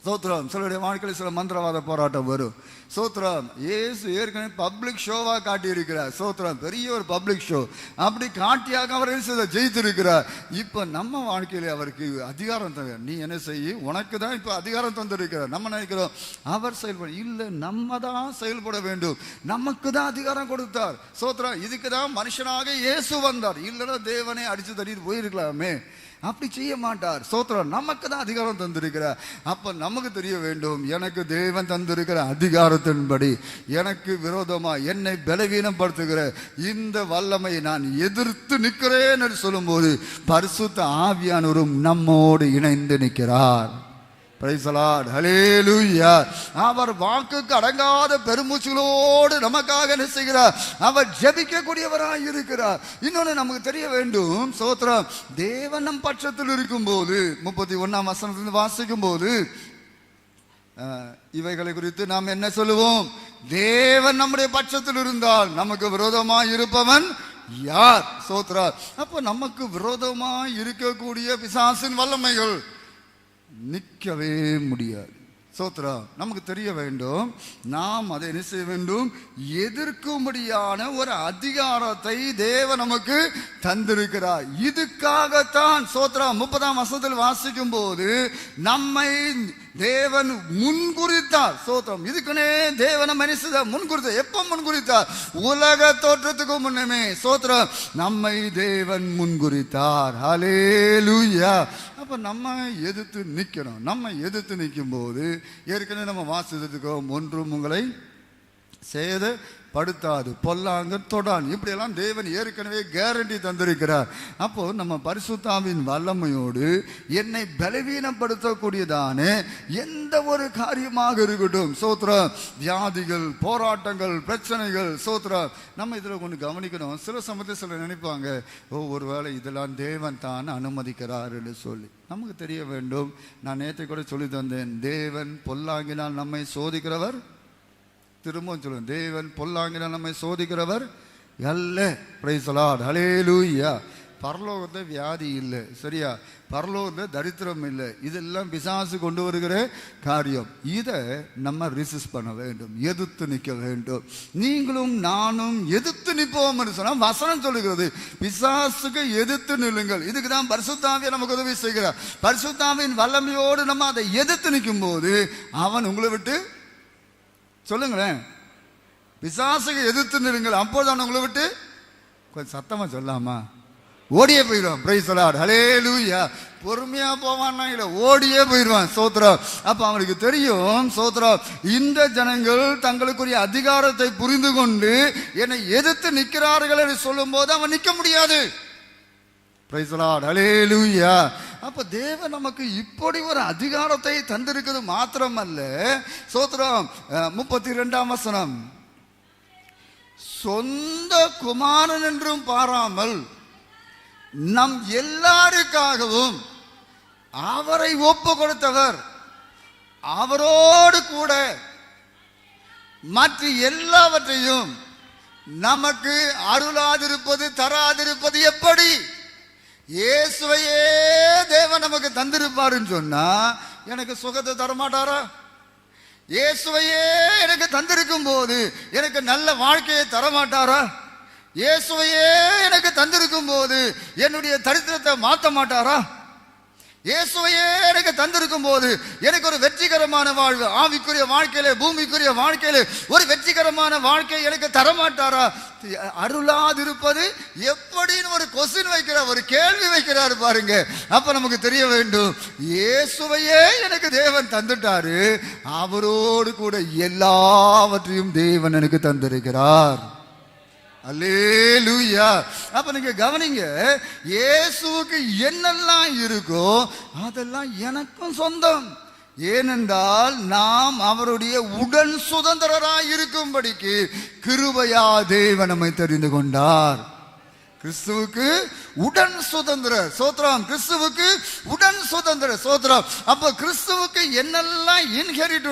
சோத்ரம். சிலருடைய வாழ்க்கையில் சில மந்திரவாத போராட்டம் வரும். சோத்ரம். இயேசு ஏற்கனவே பப்ளிக் ஷோவா காட்டி இருக்கிறார். சோத்ரம். பெரிய ஒரு பப்ளிக் ஷோ அப்படி காட்டியாக அவர் ஜெயித்திருக்கிறார். இப்ப நம்ம வாழ்க்கையில அவருக்கு அதிகாரம் தர, நீ என்ன செய்ய, உனக்கு தான் இப்ப அதிகாரம் தந்திருக்கிறார். நம்ம நினைக்கிறோம் அவர் செயல்பட, இல்ல நம்ம தான் செயல்பட வேண்டும். நமக்கு தான் அதிகாரம் கொடுத்தார். சோத்ரம். இதுக்கு தான் மனுஷனாக இயேசு வந்தார். இல்லைன்னா தேவனே அடிச்சு தட்டிட்டு போயிருக்கலாமே. அப்படி செய்ய மாட்டார். சோத்ரம். நமக்கு தான் அதிகாரம் தந்திருக்கிறார். அப்ப நமக்கு தெரிய வேண்டும், எனக்கு தேவன் தந்திருக்கிற அதிகாரத்தின்படி எனக்கு விரோதமா என்னை பலவீனப்படுத்துகிற இந்த வல்லமை நான் எதிர்த்து நிற்கிறேன் என்று சொல்லும் போது பரிசுத்த ஆவியானவரும் நம்மோடு இணைந்து நிற்கிறார். பிரைஸ் தி லார்ட், ஹல்லேலூயா. அவர் வாக்குக்கு அடங்காத பெருமூச்சுகளோடு நமக்காக என்ன செய்கிறார்? அவர் ஜெபிக்கக்கூடியவராய் இருக்கிறார். இன்னொன்று நமக்கு தெரிய வேண்டும், சோத்ரம், தேவன் நம் பட்சத்தில் இருக்கும் போது 31ஆம் வசனத்திலிருந்து வாசிக்கும் போது இவைகளை குறித்து நாம் என்ன சொல்லுவோம்? தேவன் நம்முடைய பட்சத்தில் இருந்தால் நமக்கு விரோதமாய் இருப்பவன் யார்? சோத்ரா. அப்ப நமக்கு விரோதமாய் இருக்கக்கூடிய பிசாசின் வல்லமைகள் நிற்கவே முடியாது. சோத்ரா. நமக்கு தெரிய வேண்டும், நாம் அதை என்ன செய்ய வேண்டும்? எதிர்க்கும்படியான ஒரு அதிகாரத்தை தேவன் நமக்கு தந்திருக்கிறார். இதுக்காகத்தான் சோத்ரா 30ஆம் வசனத்தில் வாசிக்கும் போது நம்மை தேவன் முன்குறித்தார். சோத்ரம். இதுக்குனே தேவனை மனுஷத முன்குறித்தார். எப்ப முன்குறித்தார்? உலக தோற்றத்துக்கு முன்னமே. சோத்ரம். நம்மை தேவன் முன்குறித்தார். ஹல்லேலூயா. அப்ப நம்ம எதிர்த்து நிற்கணும். நம்ம எதிர்த்து நிற்கும் போது ஏற்கனவே நம்ம வாசித்ததுக்கும் ஒன்றும் உங்களை சேதப்படுத்தாது, பொல்லாங்க தொடான், இப்படியெல்லாம் தேவன் ஏற்கனவே கேரண்டி தந்திருக்கிறார். அப்போ நம்ம பரிசுத்தாவின் வல்லமையோடு என்னை பலவீனப்படுத்தக்கூடியதான எந்த ஒரு காரியமாக இருக்கட்டும், சோத்ரம், வியாதிகள், போராட்டங்கள், பிரச்சனைகள், சோத்ரம், நம்ம இதில் கொஞ்சம் கவனிக்கணும். சில சமயத்தில் சில நினைப்பாங்க, ஒருவேளை இதெல்லாம் தேவன் தான் அனுமதிக்கிறார் என்று சொல்லி. நமக்கு தெரிய வேண்டும், நான் நேற்று கூட சொல்லி தந்தேன், தேவன் பொல்லாங்கினால் நம்மை சோதிக்கிறவர், திரும்பவும் சொல்லுங்க, தேவன் பொல்லாங்கினால் நம்மை சோதிக்கிறவர் அல்ல. பிரைஸ் தி லார்ட், ஹல்லேலூயா. பரலோகத்தில் வியாதி இல்லை, சரியா? பரலோகத்தில் தரித்திரம் இல்லை. இதெல்லாம் பிசாசு கொண்டு வருகிற காரியம். இதை நம்ம ரெசிஸ்ட் பண்ண வேண்டும், எதிர்த்து நிற்க வேண்டும். நீங்களும் நானும் எதிர்த்து நிற்போம் என்று சொன்னால் வசனம் சொல்லுகிறது, பிசாசுக்கு எதிர்த்து நில்லுங்கள். இதுக்கு தான் பரிசுத்த ஆவியை நமக்கு உதவி செய்கிறார். பரிசுத்த ஆவியின் வல்லமையோடு நம்ம அதை எதிர்த்து நிற்கும் போது அவன் உங்களை விட்டு, சொல்லுங்களேன், பிசாசுக்கு எதிர்த்து நில்லுங்கள், அப்போது அவன் உங்களை விட்டு, கொஞ்சம் சத்தமா சொல்லாமா, ஓடியே போயிடுவான். பிரைஸ் தி லார்ட், ஹல்லேலூயா. பொறுமையா போவான்னா இல்ல, ஓடியே போயிடுவான். ஸ்தோத்திரம். அப்ப அவனுக்கு தெரியும், ஸ்தோத்திரம், இந்த ஜனங்கள் தங்களுக்குரிய அதிகாரத்தை புரிந்து கொண்டு என்னை எதிர்த்து நிற்கிறார்கள் என்று சொல்லும் போது அவன் நிற்க முடியாது. பிரைஸ் தி லார்ட், ஹல்லேலூயா. அப்ப தேவன் நமக்கு இப்படி ஒரு அதிகாரத்தை தந்திருக்கிறது மாத்திரமல்ல, ஸ்தோத்திரம், 32ஆம் வசனம், சொந்த குமாரன் என்றும் பாராமல் நம் எல்லாருக்காகவும் அவரை ஒப்பு கொடுத்தவர், அவரோடு கூட மற்ற எல்லாவற்றையும் நமக்கு அருளாதிருப்பது, தராதிருப்பது எப்படி? இயேசுவையே தேவன் நமக்கு தந்திருப்பாருன்னு சொன்னா எனக்கு சுகத்தை தரமாட்டாரா? இயேசுவையே எனக்கு தந்திருக்கும் போது எனக்கு நல்ல வாழ்க்கையை தரமாட்டாரா? இயேசுவையே எனக்கு தந்திருக்கும் போது என்னுடைய தரித்திரத்தை மாற்ற மாட்டாரா? இயேசுவையே எனக்கு தந்திருக்கும் போது எனக்கு ஒரு வெற்றிகரமான வாழ்வு, ஆவிக்குரிய வாழ்க்கையில, பூமிக்குரிய வாழ்க்கையில ஒரு வெற்றிகரமான வாழ்க்கை எனக்கு தரமாட்டாரா? அருளாதிருப்பது எப்படின்னு ஒரு கொஸ்டின் வைக்கிறார், ஒரு கேள்வி வைக்கிறாரு பாருங்க. அப்ப நமக்கு தெரிய வேண்டும், இயேசுவையே எனக்கு தேவன் தந்துட்டாரு, அவரோடு கூட எல்லாவற்றையும் தேவன் எனக்கு தந்திருக்கிறார். அல்லேலூயா. அப்ப நீங்க கவனிங்க, இயேசுவுக்கு என்னெல்லாம் இருக்கோ அதெல்லாம் எனக்கும் சொந்தம். ஏனென்றால் நாம் அவருடைய உடன் சுதந்திரராய் இருக்கும்படிக்கு கிருபையா தேவன் நம்மை தெரிந்து கொண்டார். கிறிஸ்துவுக்கு உடன் சுதந்திர, சோத்ரம், கிறிஸ்துவுக்கு உடன் சுதந்திர, சோத்ரம். அப்ப கிறிஸ்துவுக்கு என்னெல்லாம் இன்ஹெரிட்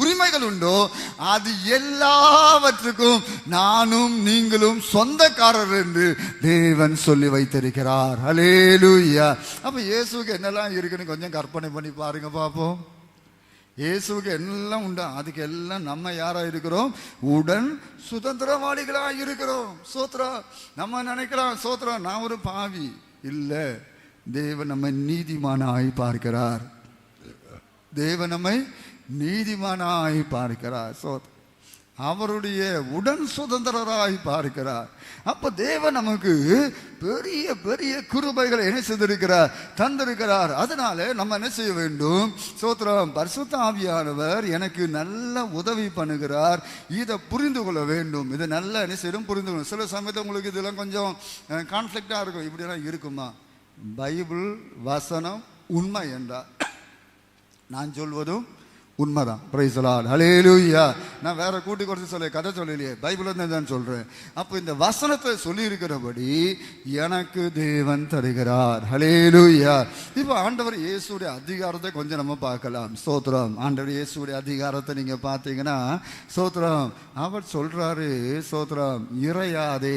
உரிமைகள் உண்டோ அது எல்லாவற்றுக்கும் நானும் நீங்களும் சொந்தக்காரர் என்று தேவன் சொல்லி வைத்திருக்கிறார். ஹல்லேலூயா. அப்ப இயேசுவுக்கு என்னெல்லாம் இருக்குன்னு கொஞ்சம் கற்பனை பண்ணி பாருங்க பார்ப்போம். இயேசுவுக்கு எல்லாம் உண்டா, அதுக்கு எல்லாம் நம்ம யாரா இருக்கிறோம்? உடன் சுதந்திரவாளிகளா இருக்கிறோம். சோத்ரா. நம்ம நினைக்கிறோம், சோத்ரா, நான் ஒரு பாவி. இல்ல, தேவன் நம்மை நீதிமானாய் பார்க்கிறார். தேவன் நம்மை நீதிமானாய் பார்க்கிறார். சோத்ரா. அவருடைய உடன் சுதந்திரராய் பார்க்கிறார். அப்ப தேவன் நமக்கு பெரிய பெரிய கிருபைகளை என்ன செய்திருக்கிறார்? தந்திருக்கிறார். அதனால நம்ம என்ன செய்ய வேண்டும்? ஸ்தோத்திரம். பரிசுத்த ஆவியானவர் எனக்கு நல்ல உதவி பண்ணுகிறார், இதை புரிந்து கொள்ள வேண்டும். இதை நல்லா என்ன செய்யணும்? புரிந்து கொள்ளும். சில சமயத்தில் உங்களுக்கு இதெல்லாம் கொஞ்சம் கான்ஃப்ளிக்டா இருக்கும். இப்படியெல்லாம் இருக்குமா? பைபிள் வசனம் உண்மை என்றால் நான் சொல்வதும் உண்மைதான். பிரைஸ் தி லார்ட், ஹல்லேலூயா. நான் வேற கூட்டி குறைச்சி சொல்ல கதை சொல்லலையே, பைபிள் தான் சொல்றேன். அப்போ இந்த வசனத்தை சொல்லி இருக்கிறபடி எனக்கு தேவன் தருகிறார். ஹல்லேலூயா. இப்போ ஆண்டவர் இயேசுடைய அதிகாரத்தை கொஞ்சம் நம்ம பார்க்கலாம். ஸ்தோத்திரம். ஆண்டவர் இயேசுடைய அதிகாரத்தை நீங்க பார்த்தீங்கன்னா, ஸ்தோத்திரம், அவர் சொல்றாரு, ஸ்தோத்திரம், இறையாதே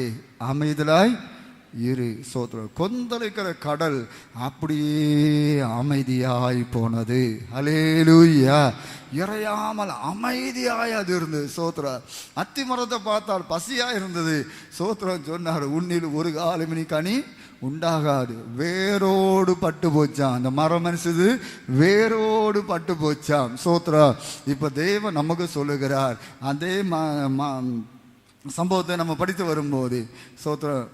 அமைதலாய் இரு. சோத்திரம். கொந்தளிக்கிற கடல் அப்படியே அமைதியாய் போனது. ஹல்லேலூயா. இறையாமல் அமைதியாய் அது இருந்தது. சோத்திரம். அத்தி மரத்தை பார்த்தால் பசியா இருந்தது. சோத்திரம் சொன்னார், உன்னில் ஒரு காலமினி கனி உண்டாகாது. வேரோடு பட்டு போச்சான் அந்த மரம். மனுஷது வேரோடு பட்டு போச்சாம். சோத்திரம். இப்ப தேவன் நமக்கு சொல்லுகிறார், அதே சம்பவத்தை நம்ம படித்து வரும்போது, சோத்திரம்,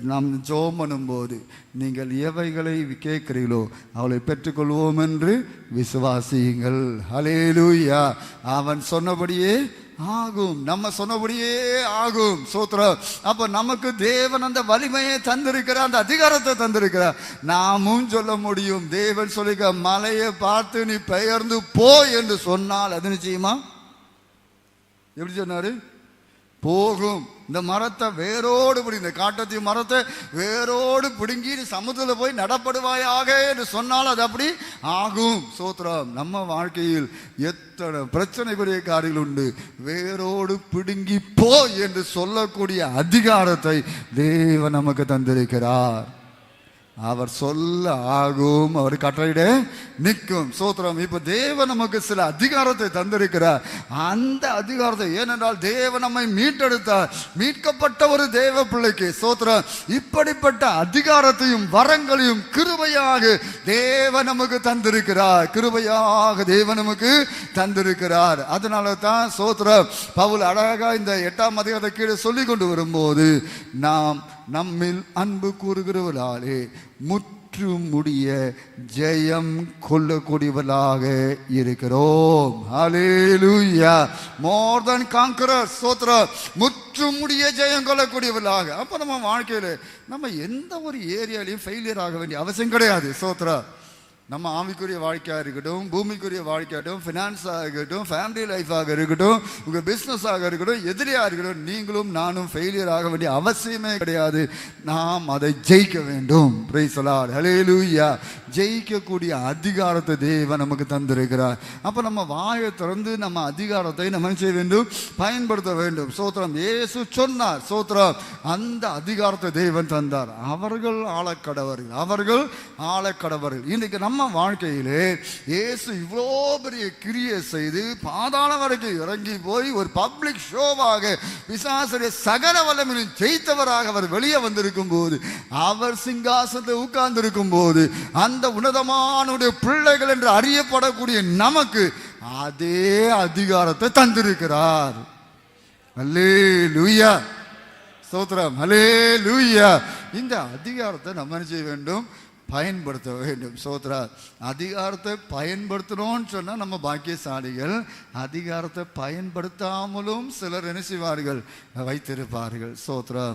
நாம் ஜெபம் பண்ணும்போது, நீங்கள் எவைகளை கேட்கிறீர்களோ அவளை பெற்றுக்கொள்வோம் என்று விசுவாசியுங்கள். ஹல்லேலூயா. அவன் சொன்னபடியே ஆகும், நம்ம சொன்னபடியே ஆகும். சோத்திரம். அப்ப நமக்கு தேவன் அந்த வலிமையை தந்திருக்கிறார், அந்த அதிகாரத்தை தந்திருக்கிறார். நாமும் சொல்ல முடியும். தேவன் சொல்லிக்க, மலையை பார்த்து நீ பெயர்ந்து போ என்று சொன்னால் அது நிச்சயமா எப்படி சொன்னாரு? போகும். இந்த மரத்தை வேரோடு பிடி, இந்த காட்டத்தி மரத்தை வேரோடு பிடுங்கி சமுத்திரத்தில் போய் நடப்படுவாயாக என்று சொன்னால் அது அப்படி ஆகும். சோத்திரம். நம்ம வாழ்க்கையில் எத்தனை பிரச்சனைக்குரிய காரியங்கள் உண்டு. வேரோடு பிடுங்கி போ என்று சொல்லக்கூடிய அதிகாரத்தை தேவன் நமக்கு தந்திருக்கிறார். அவர் சொல்ல ஆகும், அவர் கட்டளையிட நிற்கும். சோத்திரம். இப்ப தேவன் நமக்கு சில அதிகாரத்தை தந்திருக்கிறார். அந்த அதிகாரத்தை, ஏனென்றால் தேவன் நம்மை மீட்டெடுத்தார், மீட்கப்பட்ட ஒரு தேவ பிள்ளைக்கு. சோத்திரம். இப்படிப்பட்ட அதிகாரத்தையும் வரங்களையும் கிருபையாக தேவன் நமக்கு தந்திருக்கிறார். கிருபையாக தேவன் நமக்கு தந்திருக்கிறார். அதனால தான் சோத்திரம் பவுல் அழகா இந்த 8ஆம் அதிகாரத்தை கீழே சொல்லி கொண்டு வரும்போது, நாம் நம்மில் அன்பு கூறுகிறவர்களாலே முற்றும் முடிய ஜெயம் கொள்ளக்கூடியவர்களாக இருக்கிறோம். ஹல்லேலூயா. மோர் தென் கான்கரர். சோத்ரா. முற்றும் முடிய ஜெயம் கொள்ளக்கூடியவர்களாக. அப்ப நம்ம வாழ்க்கையில நம்ம எந்த ஒரு ஏரியாலையும் ஃபெயிலியர் ஆக வேண்டிய அவசியம் கிடையாது. சோத்ரா. நம்ம ஆவிக்குரிய வாழ்க்கையாக இருக்கட்டும், பூமிக்குரிய வாழ்க்கையாகட்டும், ஃபினான்ஸாக இருக்கட்டும், ஃபேமிலி லைஃபாக இருக்கட்டும், உங்கள் பிஸ்னஸாக இருக்கட்டும், எதிரியாக இருக்கட்டும், நீங்களும் நானும் ஃபெயிலியர் ஆக வேண்டிய அவசியமே கிடையாது. நாம் அதை ஜெயிக்க வேண்டும். Praise the lord. ஹல்லேலூயா. ஜெயிக்கக்கூடிய அதிகாரத்தை தேவன் நமக்கு தந்திருக்கிறார். அப்போ நம்ம வாயை திறந்து நம்ம அதிகாரத்தை நம்ம செய்ய வேண்டும், பயன்படுத்த வேண்டும். சோத்திரம். இயேசு சொன்னார். சோத்திரம். அந்த அதிகாரத்தை தேவன் தந்தார். அவர்கள் ஆளக்கடவர்கள், அவர்கள் ஆளக்கடவர்கள். இன்னைக்கு நம்ம வாழ்க்கையிலே இயேசு இவ்வளோ பெரிய கிரியை செய்து பாதாளம் வரைக்கும் இறங்கி போய் ஒரு பப்ளிக் ஷோவாக பிசாசுடைய சகல வல்லமையிலும் ஜெயித்தவராக அவர் வெளியே வந்திருக்கும் போது, அவர் சிங்காசனத்தை உட்கார்ந்து இருக்கும் போது, அந்த உன்னதமான பிள்ளைகள் என்று அறியப்படக்கூடிய நமக்கு அதே அதிகாரத்தை தந்திருக்கிறார். அல்லேலூயா. ஸ்தோத்திரம். அல்லேலூயா. இந்த அதிகாரத்தை நம்ம என்ன செய்ய வேண்டும்? பயன்படுத்த வேண்டும். சோத்ரா. அதிகாரத்தை பயன்படுத்தணும்னு சொன்னால் நம்ம பாக்கியசாலிகள். அதிகாரத்தை பயன்படுத்தாமலும் சிலர் என்ன செய்வார்கள்? வைத்திருப்பார்கள். சோத்ரா.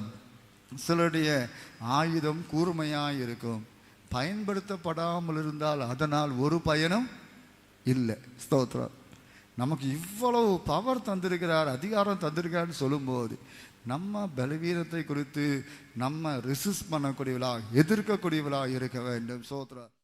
சிலருடைய ஆயுதம் கூர்மையாக இருக்கும், பயன்படுத்தப்படாமல் இருந்தால் அதனால் ஒரு பயனும் இல்லை. ஸ்தோத்திரம். நமக்கு இவ்வளவு பவர் தந்திருக்கிறார், அதிகாரம் தந்திருக்கிறார்னு சொல்லும்போது நம்ம பலவீனத்தை குறித்து நம்ம ரெசிஸ்ட் பண்ணக்கூடியவர்களாக, எதிர்க்கக்கூடியவர்களாக இருக்க வேண்டும். சோத்ரா.